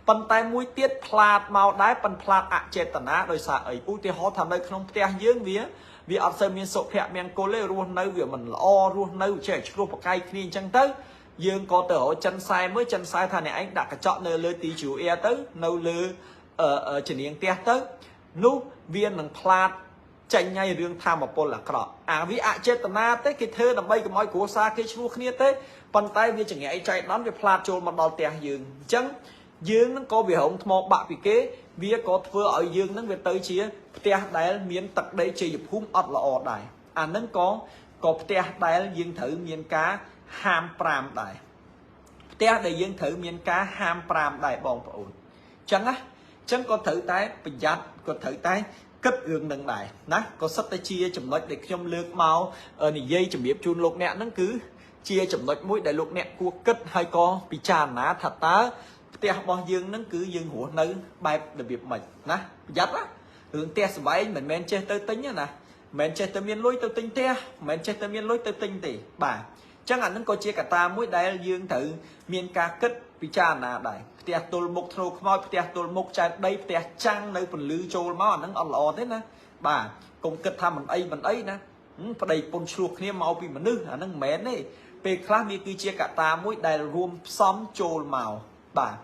ប៉ុន្តែមួយទៀតផ្លាតមកដែរប៉ុន្តែផ្លាតអចេតនាដោយសារអីឧទាហរណ៍ថានៅក្នុងផ្ទះយើងវាអត់សូវមានសុភមង្គលទេរស់នៅវាមិនល្អរស់នៅចេះឆ្លោះប្រកែកគ្នាអញ្ចឹងទៅយើងក៏ទៅរកចិនសែមើលចិនសែថាអ្នកឯងដាក់កញ្ចក់នៅលើទីជ្រូអែទៅនៅលើជំនាងផ្ទះទៅនោះវានឹងផ្លាតចេញឲ្យរឿងធម្មពលអាក្រក់អាវាអចេតនាទេគេធ្វើដើម្បីកុំឲ្យគ្រួសារគេឆ្លោះគ្នាទេប៉ុន្តែវាចង្រៃចៃដន្យវាផ្លាតចូលមកដល់ផ្ទះយើងអញ្ចឹងយើងនឹងក៏វារងថ្មបាក់ពីគេវាក៏ធ្វើឲ្យយើងនឹងវាទៅជាផ្ទះដែលមានទឹកដីជ័យភូមិអត់ល្អដែរអានឹងក៏ផ្ទះដែលយើងត្រូវមានការហាម5ដែរផ្ទះដែលយើងត្រូវមានការហាម5ដែរបងប្អូនអញ្ចឹងណាអញ្ចឹងក៏ត្រូវតែប្រយ័ត្នក៏ត្រូវតែគិតរឿងនឹងដែរណាក៏សិតតែជាចំណុចដែលខ្ញុំលើកមកនិយាយជំរាបជូនលោកអ្នកហ្នឹងគឺជាចំណុចមួយដែលលោកអ្នកគួរគិតហើយក៏ពិចារណាថាតើផ្ទះរបស់យើងហ្នឹងគឺយើងរស់នៅបែបរបៀបម៉េចណាប្រយ័ត្នណារឿងផ្ទះសម្បែងមិនមែនចេះទៅទិញណាមិនមែនចេះតែមានលុយទៅទិញផ្ទះមិនមែនចេះតែមានលុយទៅទិញទេបាទអញ្ចឹងអានឹងក៏ជាកត្តាមួយដែលយើងត្រូវមានការគិតពិចារណាដែរផ្ទះទល់មុខធ្នោខ្មោចផ្ទះទល់មុខចែកដីផ្ទះចាំងនៅពន្លឺចូលមកអានឹងអត់ល្អទេណាបាទកុំគិតថាមិនអីណាប្តីពុនឆ្លោះគ្នាមកពីមនុស្សអានឹងមិនមែនទេពេលខ្លះវាគឺជាកត្តាមួយដែលរួមផ្សំចូលមកបាទ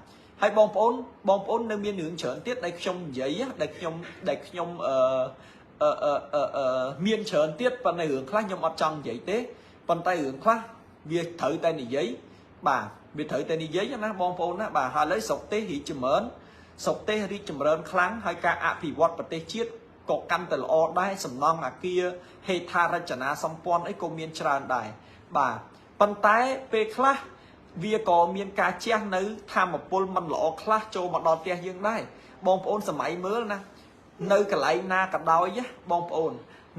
ហើយបងប្អូននៅមានរឿងច្រើនទៀតដែលខ្ញុំនិយាយដែលខ្ញុំមានច្រើនទៀតប៉ុន្តែរឿងខ្លះខ្ញុំអត់ចង់និយាយទេប៉ុន្តែរឿងខ្លះវាត្រូវតែនិយាយបាទវាត្រូវតែនិយាយណាបងប្អូនណាបាទហើយឥឡូវស្រុកទេសរីកចម្រើនស្រុកទេសរីកចម្រើនខ្លាំងហើយការអភិវឌ្ឍប្រទេសជាតិក៏កាន់តែល្អដែរសំណង់អាគារហេដ្ឋារចនាសម្ព័ន្ធអីក៏មានច្រើនដែរបាទប៉ុន្តែពេលខ្លះវាក៏មានការជះនៅធម្មពលមិនល្អខ្លះចូលមកដល់ផ្ទះយើងដែរបងប្អូនសម័យមើលណានៅកន្លែងណាក៏ដោយបងប្អូន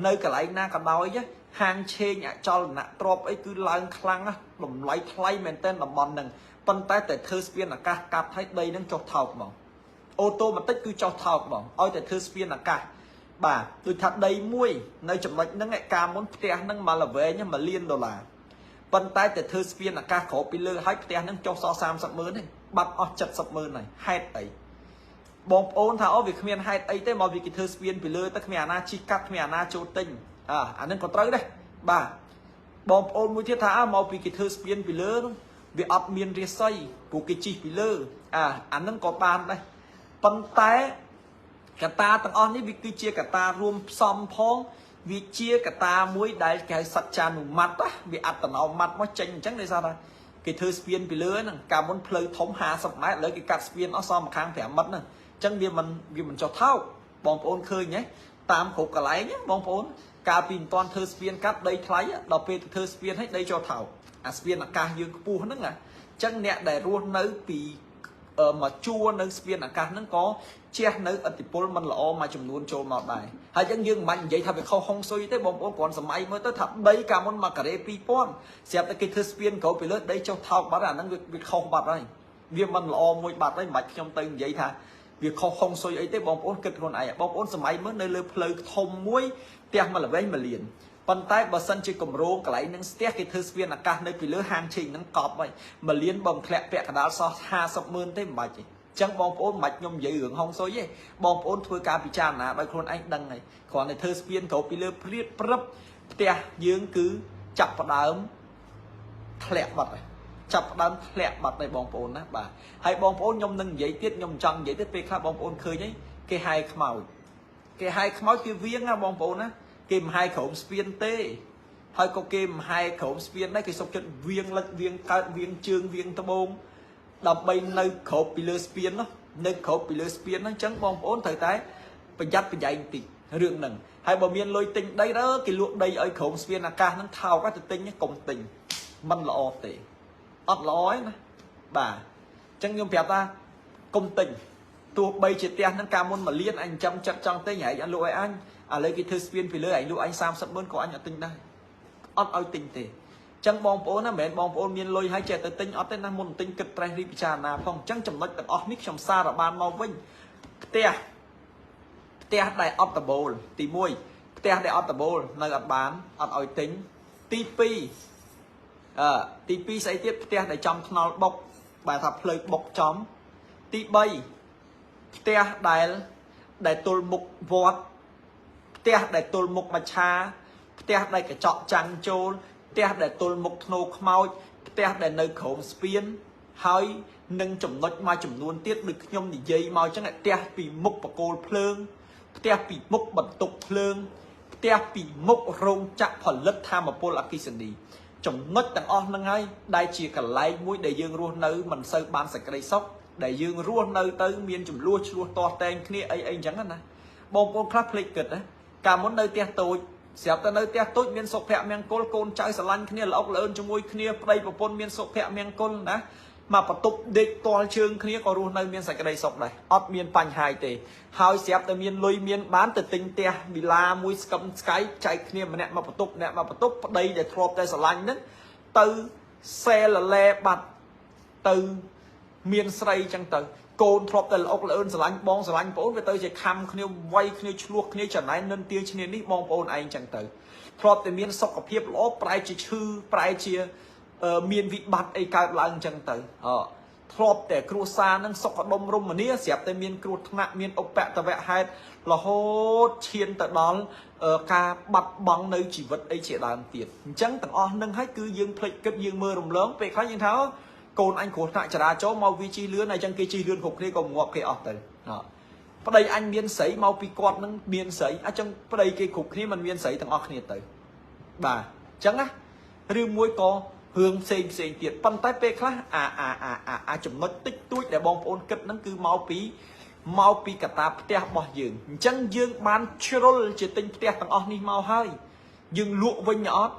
នៅកន្លែងណាក៏ដោយហាងឆេងអចលនៈទ្រព្យអីគឺឡើងខ្លាំងណាស់តម្លៃថ្លៃមែនទែនតំបន់ហ្នឹងប៉ុន្តែតែធ្វើស្ពានអាកាសកាប់ឲ្យដីហ្នឹងចុះថោកហ្មងអូតូម៉ាទិកគឺចុះថោកហ្មងឲ្យតែធ្វើស្ពានអាកាសបាទដូចថាដីមួយនៅចំណុចហ្នឹងកាលមុនផ្ទះហ្នឹងមកល្វែង$1 លានប៉ុន្តែតែធ្វើស្ពានអាកាសក្រោបពីលើឲ្យផ្ទះហ្នឹងចុះសល់300000ទេបាត់អស់70000ហើយហេតុអីបងប្អូនថាអូវាគ្មានហេតុអីទេមកវាគេធ្វើស្ពានពីលើទៅគ្មានអាណាជីកាត់គ្មានអាណាចូលទិញអានឹងក៏ត្រូវដែរបាទបងប្អូនមួយទៀតថាមកពីគេធ្វើស្ពានពីលើនោះវាអត់មានរាសីព្រោះគេជីកពីលើអានឹងក៏បានដែរប៉ុន្តែកត្តាទាំងអស់នេះវាគឺជាកត្តារួមផ្សំផងវាជាកត្តាមួយដែលគេហៅសច្ចានុមត្តវាអត្តនោមត្តមកចេញអញ្ចឹងដោយសារថាគេធ្វើស្ពានពីលើហ្នឹងកាលមុនផ្លូវធំ50ម៉ែត្រឥឡូវគេកាត់ស្ពានអស់សល់ម្ខាង5ម៉ែត្រហ្នឹងអញ្ចឹងវាមិនចុះថោកបងប្អូនឃើញហ៎តាមគ្រប់កន្លែងបងប្អូនកាលពីមិនទាន់ធ្វើស្ពានកាត់ដីថ្លៃដល់ពេលទៅធ្វើស្ពានឲ្យដីចុះថោកអាស្ពានអាកាសយើងខ្ពស់ហ្នឹងអញ្ចឹងអ្នកដែលរស់នៅពីមកជួរនៅស្ពានអាកាសហ្នឹងក៏ជះនៅឥទ្ធិពលមិនល្អមួយចំនួនចូលមកដែរហើយអញ្ចឹងយើងមិនបាច់និយាយថាវាខុសហុងស៊ុយទេបងប្អូនគ្រាន់សម័យមើលទៅថាដីកាលមុន1ការ៉េ2000ស្រាប់តែគេធ្វើស្ពានក្រោយពីលើដីចុះថោកបាត់អាហ្នឹងវាខុសបាត់ហើយវាមិនល្អមួយបាត់ហើយមិនបាច់ខ្ញុំទៅនិយាយថាវាខុសហុងស៊ុយអីទេបងប្អូនគិតខ្លួនឯងបងប្អូនសម័យមើលនៅលើផ្លូវធំមួយផ្ទះមួយល្វែង1 លានប៉ុន្តែបើសិនជាគម្រោងកន្លែងនឹងស្ទះគេធ្វើស្ពានអាកាសនៅពីលើហាងឆេងហ្នឹងកប់ហើយ1 លានបើមិនធ្លាក់ពាក់កណ្ដាលសោះ500000ទេមិនបាច់ទេអញ្ចឹងបងប្អូនមិនបាច់ខ្ញុំនិយាយរឿងហុងស៊ុយទេបងប្អូនធ្វើការពិចារណាដោយខ្លួនឯងដឹងហើយគ្រាន់តែធ្វើស្ពានក្រោបពីលើព្រាតព្រឹបផ្ទះយើងគឺចាប់ផ្ដើមធ្លាក់បាត់ហើយចាប់ផ្ដើមធ្លាក់បាត់ហើយបងប្អូនណាបាទហើយបងប្អូនខ្ញុំនឹងនិយាយទៀតខ្ញុំចង់និយាយទៀតពេលខ្លះបងប្អូនឃើញហើយគេហែខ្មោចគេវៀងណាបងប្អូនណាគេមិនហែក្រោមស្ពានទេហើយក៏គេមិនហែក្រោមស្ពានដែរគេសុកចិត្តវៀងលិចវៀងកើតវៀងជើងវៀងត្បូងដើម្បីនៅក្រោបពីលើស្ពាននោះនៅក្រោបពីលើស្ពានហ្នឹងអញ្ចឹងបងប្អូនត្រូវតែប្រយ័ត្នប្រយែងតិចរឿងហ្នឹងហើយបើមានលុយទិញដីគេលក់ដីឲ្យក្រោមស្ពានអាកាសហ្នឹងថោកទៅទិញកុំទិញមិនល្អទេអត់ល្អទេណាបាទអញ្ចឹងខ្ញុំប្រាប់ថាកុំទិញទោះបីជាផ្ទះហ្នឹងកាលមុន1 លានអញចាំចិត្តចង់ទិញហើយអញលក់ឲ្យអញឥឡូវគេធ្វើស្ពានពីលើអញលក់អញ300000ក៏អញអត់ទិញដែរអត់ឲ្យទិញទេអញ្ចឹងបងប្អូនណាមិនមែនបងប្អូនមានលុយហើយចេះទៅទិញអត់ទេណាមុនទិញគិតត្រេះរិះពិចារណាផងអញ្ចឹងចំណុចទាំងអស់នេះខ្ញុំសារបានមកវិញផ្ទះដែលអត់ដបូលទី1ផ្ ផ្ទះដែលអត់ដបូលនៅអត់បានអត់ឲ្យទិញទី2ទី2ស្អីទៀតផ្ទះដែលចំថ្នល់បុកបែរថាផ្លូវបុកចំទី3ផ្ទះដែលទល់មុខវត្តផ្ទះដែលទល់មុខមច្ឆាផ្ទះដែលកញ្ចក់ចាំងចូលផ្ទះដែលទល់មុខធ្នូខ្មោចផ្ទះដែលនៅក្រោមស្ពានហើយនឹងចំណុចមួយចំនួនទៀតដូចខ្ញុំនិយាយមកអញ្ចឹងផ្ទះពីមុខបកគោលភ្លើងផ្ទះពីមុខបន្ទប់ភ្លើងផ្ទះពីមុខរោងចក្រផលិតថាមពលអគ្គិសនីចំណុចទាំងអស់ហ្នឹងហើយដែលជាកន្លែងមួយដែលយើងរស់នៅមិនសូវបានសេចក្តីសុខដែលយើងរស់នៅទៅមានចំនួនឆ្លោះទាស់តែងគ្នាអីអញ្ចឹងណាបងប្អូនខ្លះភ្លេចគិតណាកាលមុននៅផ្ទះតូចស្រាប់តែនៅផ្ទះតូចមានសុភមង្គលកូនចៅស្រឡាញ់គ្នាល្អក់ល្អឿនជាមួយគ្នាប្តីប្រពន្ធមានសុភមង្គលណាមកបន្ទប់ដេកទាល់ជើងគ្នាក៏រស់នៅមានសេចក្តីសុខដែរអត់មានបញ្ហាទេហើយស្រាប់តែមានលុយមានបានទៅទិញផ្ទះវិឡាមួយស្កឹមស្កៃចែកគ្នាម្នាក់មកបន្ទប់ម្នាក់មកបន្ទប់ប្តីដែលធ្លាប់តែស្រឡាញ់ហ្នឹងទៅសេលលែបាត់ទៅមានស្រីចឹងទៅកូនធ្លាប់តែល្អក់ល្អឿនស្រឡាញ់បងស្រឡាញ់ប្អូនវាទៅជាខំគ្នាវាយគ្នាឆ្លោះគ្នាចំណែននិន្ទាឈ្នានេះបងប្អូនឯងចឹងទៅធ្លាប់តែមានសុខភាពល្អប្រែជាឈឺប្រែជាមានវិបត្តិអីកើតឡើងចឹងទៅធ្លាប់តែគ្រួសារនឹងសុខដុមរមនាស្រាប់តែមានគ្រោះថ្នាក់មានឧបតវហេតុរហូតឈានទៅដល់ការបាត់បង់នៅជីវិតអីជាដើមទៀតអញ្ចឹងទាំងអស់នឹងហើយគឺយើងភ្លេចគិតយើងមើលរំលងពេលខ្លះយើងថាកូនអញគ្រោះថ្នាក់ចរាចរណ៍មកវាជិះលឿនហើយអញ្ចឹងគេជិះលឿនគ្រប់គ្នាក៏ងាប់គេអស់ទៅប្តីអញមានស្រីមកពីគាត់នឹងមានស្រីអញ្ចឹងប្តីគេគ្រប់គ្នាមិនមានស្រីទាំងអស់គ្នាទៅបាទអញ្ចឹងណាឬមួយក៏រឿងផ្សេងទៀតប៉ុន្តែពេលខ្លះចំណុចតិចតួចដែលបងប្អូនគិតហ្នឹងគឺមកពីកតាផ្ទះរបស់យើងអញ្ចឹងយើងបានជ្រុលជាទិញផ្ទះទាំងអស់នេះមកហើយយើងលក់វិញអត់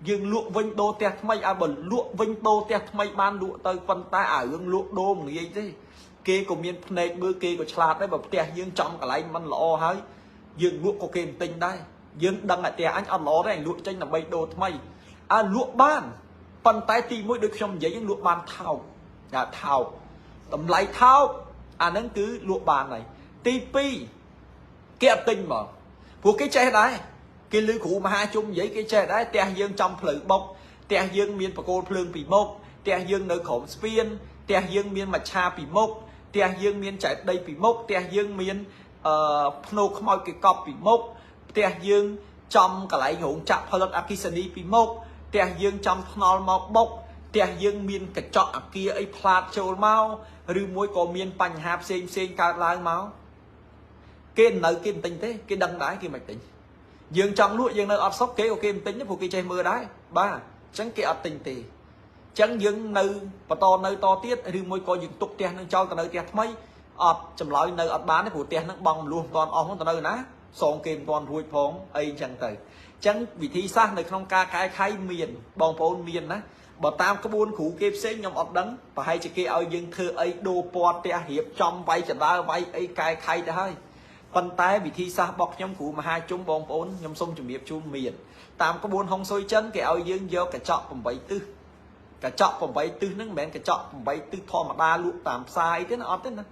យើងលក់វិញដូរផ្ទះថ្មីបើលក់វិញដូរផ្ទះថ្មីបានលក់ទៅប៉ុន្តែរឿងលក់ដូរមិនងាយទេគេក៏មានភ្នែកមើលគេក៏ឆ្លាតដែរបើផ្ទះយើងចំកន្លែងមិនល្អហើយយើងលក់ក៏គេមិនទិញដែរយើងដឹងតែផ្ទះអញអត់ល្អទេអញលក់ចេញដើម្បីដូរថ្មីលក់បានប៉ុន្តែទីមួយដូចខ្ញុំនិយាយយើងលក់បានថោកតម្លៃថោកអាហ្នឹងគឺលក់បានហើយទី2គេអត់ទិញមកព្រោះគេចេះដែរគេលឺគ្រូមហាជុំនិយាយគេចេះដែរផ្ទះយើងចំផ្លូវបុកផ្ទះយើងមានបកគោលភ្លើងពីមុខផ្ទះយើងនៅក្រោមស្ពានផ្ទះយើងមានមច្ឆាពីមុខផ្ទះយើងមានចែកដីពីមុខផ្ទះយើងមានភ្នោខ្មោចគេកប់ពីមុខផ្ទះយើងចំកន្លែងរោងចក្រផលិតអគ្គិសនីពីមុខផ្ទះយើងចំថ្នល់មកបុកផ្ទះយើងមានកញ្ចក់អគារអីផ្លាតចូលមកឬមួយក៏មានបញ្ហាផ្សេងកើតឡើងមកគេនៅគេមិនទិញទេគេដឹងដែរគេមិនទិញយើងចង់លក់យើងនៅអត់សុខគេក៏គេមិនទិញទេព្រោះគេចេះមើលដែរបាទអញ្ចឹងគេអត់ទិញទេអញ្ចឹងយើងនៅបន្តនៅតទៀតឬមួយក៏យើងទុកផ្ទះនឹងចោលទៅនៅផ្ទះថ្មីអត់ចម្លើយនៅអត់បានទេព្រោះផ្ទះនឹងបងមលួសមិនទាន់អស់ហ្នឹងទៅនៅណាសងគេមិនទាន់រួចផងអីអញ្ចឹងទៅអញ្ចឹងវិធីសាស្ត្រនៅក្នុងការកែខៃមានបងប្អូនមានណាបើតាមក្បួនគ្រូគេផ្សេងខ្ញុំអត់ដឹងប្រហែលជាគេឲ្យយើងធ្វើអីដូរពណ៌ផ្ទះរៀបចំវាយចដាវាយអីកែខៃទៅហើយប៉ុន្តែវិធីសាស្ត្ររបស់ខ្ញុំគ្រូមហាជុំបងប្អូនខ្ញុំសូមជម្រាបជូនមានតាមក្បួនហុងស៊ុយចិនគេឲ្យយើងយកកញ្ចក់8ទិសកញ្ចក់8ទិសហ្នឹងមិនមែនកញ្ចក់8ទិសធម្មតាលក់តាមផ្សារអីទេណាអត់ទេណា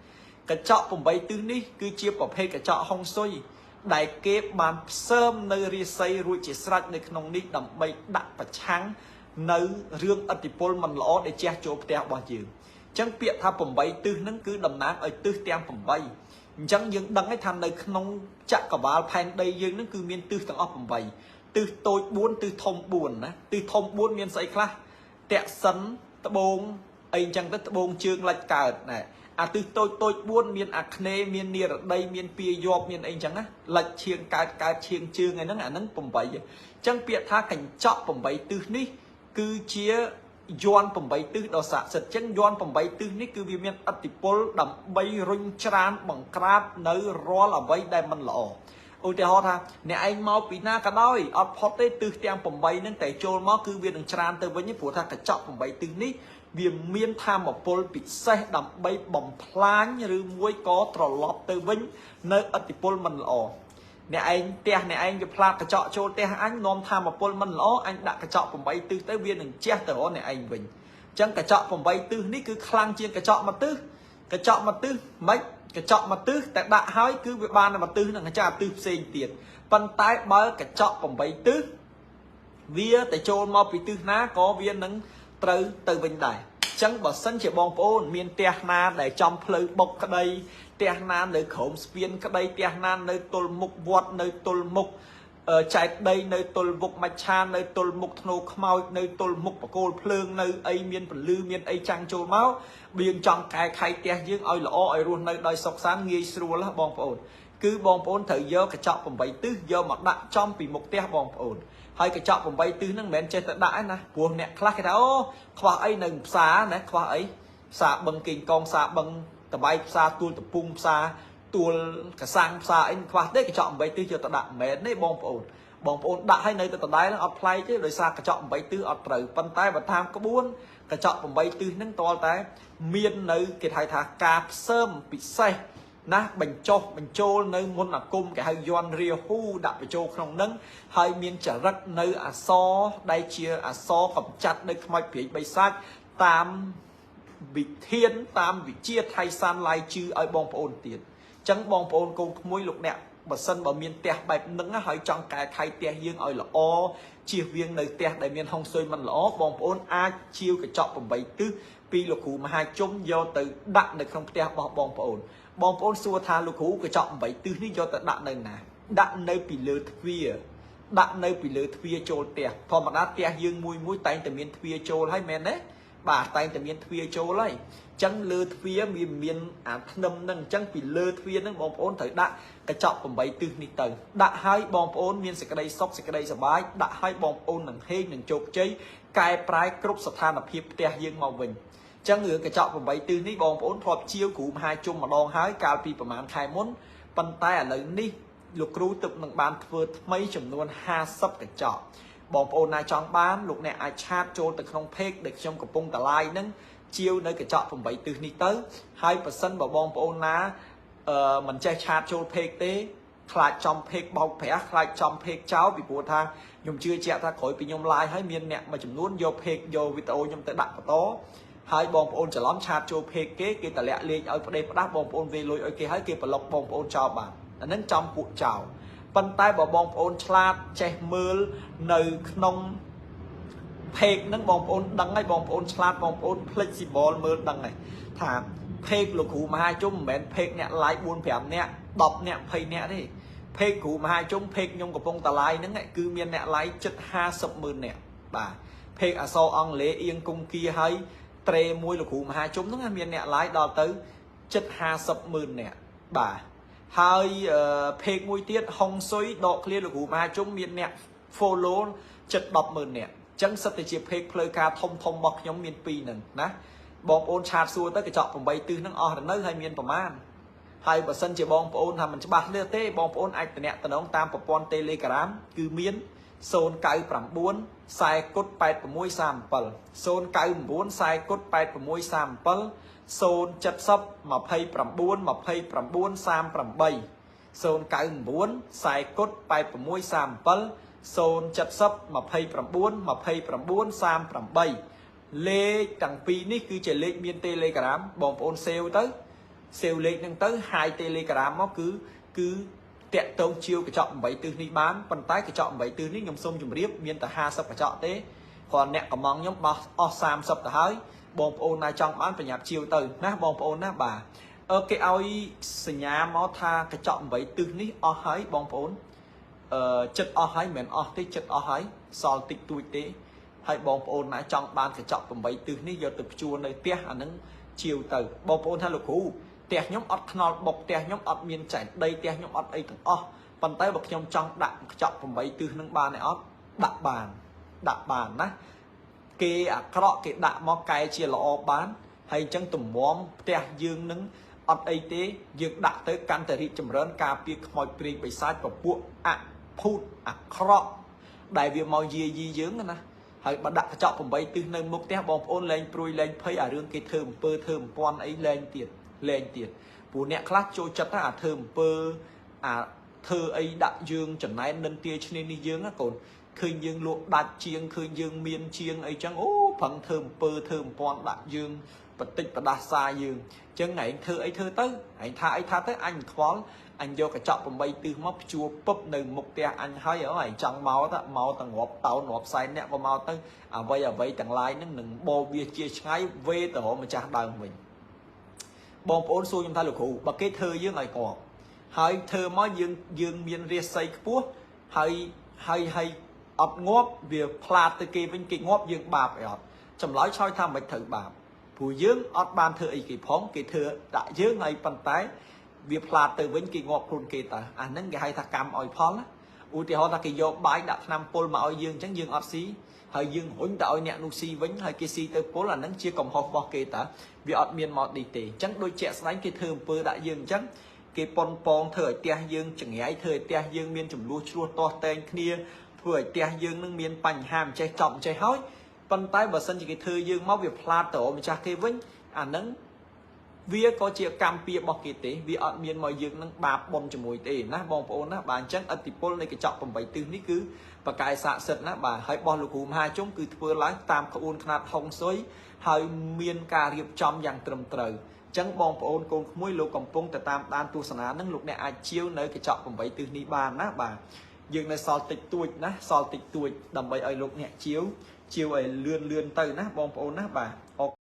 កញ្ចក់8ទិសនេះគឺជាប្រភេទកញ្ចក់ហុងស៊ុយដែលគេបានផ្សើមនៅរាសីរួចជាស្រេចនៅក្នុងនេះដើម្បីដាក់ប្រឆាំងនៅរឿងឥទ្ធិពលមិនល្អដែលជះចូលផ្ទះរបស់យើងអញ្ចឹងពាក្យថា8ទិសហ្នឹងគឺតំណាងឲ្យទិសទាំង8អញ្ចឹងយើងដឹងថានៅក្នុងចក្រវាលផែនដីយើងហ្នឹងគឺមានទិសទាំងអស់8ទិសតូច4ទិសធំ4ណាទិសធំ4មានស្អីខ្លះតក្សិណត្បូងអីអញ្ចឹងទៅត្បូងជើងលិចកើតណាអាទិសតូច4មានអាគ្នេយ៍មាននិរដីមានពាយ័ព្យមានអីអញ្ចឹងណាលិចឈៀងកើតឈៀងជើងអីហ្នឹងអាហ្នឹង8អញ្ចឹងពាក្យថាកញ្ចក់8ទិសនេះគឺជាយ័ន្ត8ទិសដ៏ស័ក្តិសិទ្ធិអញ្ចឹងយ័ន្ត8ទិសនេះគឺវាមានឥទ្ធិពលដើម្បីរុញច្រានបង្ក្រាបនៅរាល់អ្វីដែលមិនល្អឧទាហរណ៍ថាអ្នកឯងមកពីណាក៏ដោយអត់ផុតទេទិសទាំង8ហ្នឹងតែចូលមកគឺវានឹងច្រានទៅវិញព្រោះថាកញ្ចក់8ទិសនេះវាមានធម៌ពលពិសេសដើម្បីបំផ្លាញឬមួយក៏ត្រឡប់ទៅវិញនៅឥទ្ធិពលមិនល្អអ្នកឯងផ្ទះអ្នកឯងវាផ្លាតកញ្ចក់ចូលផ្ទះអញនាំធម៌ពលមិនល្អអញដាក់កញ្ចក់8ទិសទៅវានឹងជះទៅរកអ្នកឯងវិញអញ្ចឹងកញ្ចក់8ទិសនេះគឺខ្លាំងជាងកញ្ចក់មួយទិសកញ្ចក់មួយទិសមិនកញ្ចក់មួយទិសតែដាក់ហើយគឺវាបានតែមួយទិសនឹងកញ្ចក់ទិសផ្សេងទៀត ប៉ុន្តែបើកញ្ចក់8ទិសវាតែចូលមកពីទិសណាក៏វានឹងត្រូវទៅវិញដែរចឹងបើសិនជាបងប្អូនមានផ្ទះណាដែលចំផ្លូវបុកក្តីផ្ទះណានៅក្រោមស្ពានក្តីផ្ទះណានៅទល់មុខវត្តនៅទល់មុខចែកដីនៅទល់មុខមច្ឆានៅទល់មុខធ្នូខ្មោចនៅទល់មុខបកគោលភ្លើងនៅអីមានពលឺមានអីចាំងចូលមកយើងចង់កែខៃផ្ទះយើងឲ្យល្អឲ្យរស់នៅដោយសុខសាន្តងាយស្រួលបងប្អូនគឺបងប្អូនត្រូវយកកញ្ចក់8ទិសយកមកដាក់ចំពីមុខផ្ទះបងប្អូនហើយកញ្ចក់8ទិសហ្នឹងមិនមែនចេះតែដាក់ឯណាព្រោះអ្នកខ្លះគេថាអូខ្វះអីនៅផ្សារណាខ្វះអីផ្សារបឹងកេងកងផ្សារបឹងតបៃផ្សារទួលតពុងផ្សារទួលកសាំងផ្សារអីខ្វះទេកញ្ចក់8ទិសយកទៅដាក់មិនមែនទេបងប្អូនដាក់ឲ្យនៅទៅដដែលហ្នឹងអត់ផ្លែកទេដោយសារកញ្ចក់8ទិសអត់ត្រូវប៉ុន្តែបើតាមក្បួនកញ្ចក់8ទិសហ្នឹងតលតែមាននៅគេហៅថាការផ្សើមពិសេសណាបញ្ចុះបញ្ចូលនៅមុនអាគមគេហៅយន់រាហ៊ូដាក់បញ្ចូលក្នុងហ្នឹងហើយមានចរិតនៅអក្សរដែលជាអក្សរកម្ចាត់នៅខ្មោចព្រាយបិសាចតាមវិធានតាមវិជាថៃសានឡាយជឿឲ្យបងប្អូនទៀតអញ្ចឹងបងប្អូនកូនក្មួយលោកអ្នកបើសិនបើមានផ្ទះបែបហ្នឹងហើយចង់កែខៃផ្ទះយើងឲ្យល្អជៀសវាងនៅផ្ទះដែលមានហុងស៊ុយមិនល្អបងប្អូនអាចជាវកញ្ចក់8ទិសពីលោកគ្រូមហាជុំយកទៅដាក់នៅក្នុងផ្ទះរបស់បងប្អូនសួរថាលោកគ្រូកញ្ចក់8ទិសនេះយកទៅដាក់នៅណាដាក់នៅពីលើទ្វារដាក់នៅពីលើទ្វារចូលផ្ទះធម្មតាផ្ទះយើងមួយតែងតែមានទ្វារចូលហើយមែនទេបាទតែងតែមានទ្វារចូលហើយអញ្ចឹងលើទ្វារមានអាធ្នឹមហ្នឹងអញ្ចឹងពីលើទ្វារហ្នឹងបងប្អូនត្រូវដាក់កញ្ចក់8ទិសនេះទៅដាក់ឲ្យបងប្អូនមានសេចក្តីសុខសេចក្តីសប្បាយដាក់ឲ្យបងប្អូននឹងហេងនឹងជោគជ័យកែប្រែគ្រប់ស្ថានភាពផ្ទះយើងមកវិញចឹងរឿងកញ្ចក់8ទិសនេះបងប្អូនធ្លាប់ជាវគ្រូមហាជុំម្ដងហើយកាលពីប្រហែលខែមុនប៉ុន្តែឥឡូវនេះលោកគ្រូទឹកនឹងបានធ្វើថ្មីចំនួន50កញ្ចក់បងប្អូនណាចង់បានលោកអ្នកអាចឆាតចូលទៅក្នុង page ដែលខ្ញុំកំពុងតឡាយហ្នឹងជាវនៅកញ្ចក់8ទិសនេះទៅហើយប៉ះសិនបើបងប្អូនណាមិនចេះឆាតចូល page ទេខ្លាចចំ page បោកប្រាស់ខ្លាចចំ page ចោលពីព្រោះថាខ្ញុំជឿជាក់ថាក្រោយពីខ្ញុំ live ហើយមានអ្នកមួយចំនួនយក page យកវីដេអូខ្ញុំទៅដាក់បន្តហើយបងប្អូនច្រឡំឆាតចូល page គេតម្លាក់លេខឲ្យផ្ដេសផ្ដាស់បងប្អូនវេលុយឲ្យគេហើយគេប្លុកបងប្អូនចោលបានអាហ្នឹងចំពួកចោលប៉ុន្តែបើបងប្អូនឆ្លាតចេះមើលនៅក្នុង page ហ្នឹងបងប្អូនដឹងហើយបងប្អូនឆ្លាតបងប្អូន flexible មើលដឹងហើយថា page លោកគ្រូមហាជុំមិនមែន page អ្នក like 4-5 នាក់10នាក់20នាក់ទេ page គ្រូមហាជុំ page ខ្ញុំកំពុងតឡាយហ្នឹងគឺមានអ្នក like ជិត500000នាក់បាទ page អក្សរអង់គ្លេសអៀងគង្គីហើយត្រេមួយលោកគ្រូមហាជុំហ្នឹងមានអ្នក like ដល់ទៅជិត500000នាក់បាទហើយ page មួយទៀតហុងស៊ុយដកឃ្លាលោកគ្រូមហាជុំមានអ្នក follow ជិត100,000នាក់ចឹងសិតតែជា page ផ្លូវការធំរបស់ខ្ញុំមាន2ហ្នឹងណាបងប្អូនឆាតសួរទៅកញ្ចក់8ទិសហ្នឹងអស់ទៅនៅហើយមានប្រមាណហើយបើសិនជាបងប្អូនថាមិនច្បាស់លាស់ទេបងប្អូនអាចតំណតំណងតាមប្រព័ន្ធ Telegram គឺមាន099 40 8637 099 40 8637 070 29 29 38 099 40 8637 070 29 29 38លេខទាំងពីរនេះគឺជាលេខមាន Telegram បងប្អូនសេវទៅសេវលេខហ្នឹងទៅហាយ Telegram មកគឺតាក់ទងជាវកញ្ចក់8ទិសនេះបានប៉ុន្តែកញ្ចក់8ទិសនេះខ្ញុំសូមជម្រាបមានតែ50កញ្ចក់ទេគ្រាន់អ្នកកំងខ្ញុំបោះអស់30ទៅហើយបងប្អូនណាចង់បានប្រញាប់ជាវទៅណាបងប្អូនណាបាទគេឲ្យសញ្ញាមកថាកញ្ចក់8ទិសនេះអស់ហើយបងប្អូនចិត្តអស់ហើយមិនមែនអស់ទេចិត្តអស់ហើយសល់តិចតួចទេហើយបងប្អូនណាចង់បានកញ្ចក់8ទិសនេះយកទៅព្យួរនៅផ្ទះអានឹងជាវទៅបងប្អូនថាលោកគ្រូផ្ទះខ្ញុំអត់ថ្នល់បុកផ្ទះខ្ញុំអត់មានចែកដីផ្ទះខ្ញុំអត់អីទាំងអស់ប៉ុន្តែបើខ្ញុំចង់ដាក់កញ្ចក់8ទិសនឹងបានទេអត់ដាក់បានណាគេអាក្រក់គេដាក់មកកែជាល្អបានហើយអញ្ចឹងទំមផ្ទះយើងនឹងអត់អីទេយើងដាក់ទៅកាន់តែរីកចម្រើនការពារខ្មោចព្រាយបិសាចពពួកអភូតអាក្រក់ដែលវាមកយាយីយើងណាហើយបើដាក់កញ្ចក់8ទិសនៅមុខផ្ទះបងប្អូនលែងព្រួយលែងភ័យអារឿងគេធ្វើអំពើធ្វើអំពាន់អីលែងទៀតព្រោះអ្នកខ្លះចូលចិត្តថាអាធ្វើអំពើអាធ្វើអីដាក់យើងចំណែននិនទាឈ្នានេះយើងណាកូនឃើញយើងលក់ដាច់ជាងឃើញយើងមានជាងអីចឹងអូប្រឹងធ្វើអំពើធ្វើអំពាន់ដាក់យើង bật tích bật đa xa dương chân ngày thơ ấy thơ tới anh tha tới anh khó anh vô cái chọn bằng bay từ móc chua búp nừng mục tia anh hơi ở này trong máu đó máu tầng ngọt tàu ngọt say nè có máu tới à vây tầng lai nó nừng bò bia chia trái về từ hộ mà cha đời mình bom ôn xuôi chúng ta lục hụ và cái thơ với ngày còn hơi thơ mới dương miền ria xây cua hay ọt ngóp việc plat từ kia bên kia ngóp dương bạp ọt chầm nói soi tham mấy thử bạp phù dương ọt ban thơ ấy kỳ phóng kỳ thơ đại dương này bàn tay việc plat từ bên kia ngóp luôn kia ta anh nâng cái hai thằng cam ỏi phó lá u thì họ ta kỳ vô bãi đặt năm pol mà ỏi dương trắng dương ọt xí hơi dương hỗn đạo nhẹ nu si vĩnh hay kia si tới phố là nâng chia cầm hộp bò kia ta vì ọt miền mọt đi tề trắng đôi trẻ đánh cái thơm pơ đại dương trắng cái pon thời tia dương chẳng nghe thời tia dương miền chủng lúa chua to tên kia thời tia dương nâng miền bành hàm chạy trọng chạy hói bàn tay và sân chỉ cái thơ dương máu việc plat tổ mà cha kia vĩnh nâng vía có chia cam pia bọc kỳ tế vì ở miền mọi dương nâng bạp bom cho mùi tê ná bom ôn ná bàn chân ở tịp pol này cái chọc bằng bảy tư ní cứ và cái xạ sật ná bà hãy bom lục hùm hai chúng cứ vừa lái tam khẩu ôn khát hông xối hơi miền cà riệp trong dạng trầm trời chân bom ôn con mũi lục cầm pung từ tam đan tu sná nâng lục này ai chiêu nơi cái chọc bằng bảy tư ní bàn ná bà dương này so tịch tuổi đầm bảy ấy lục nhẹ chiếu chiều ấy lươn tới ná bom ôn ná bà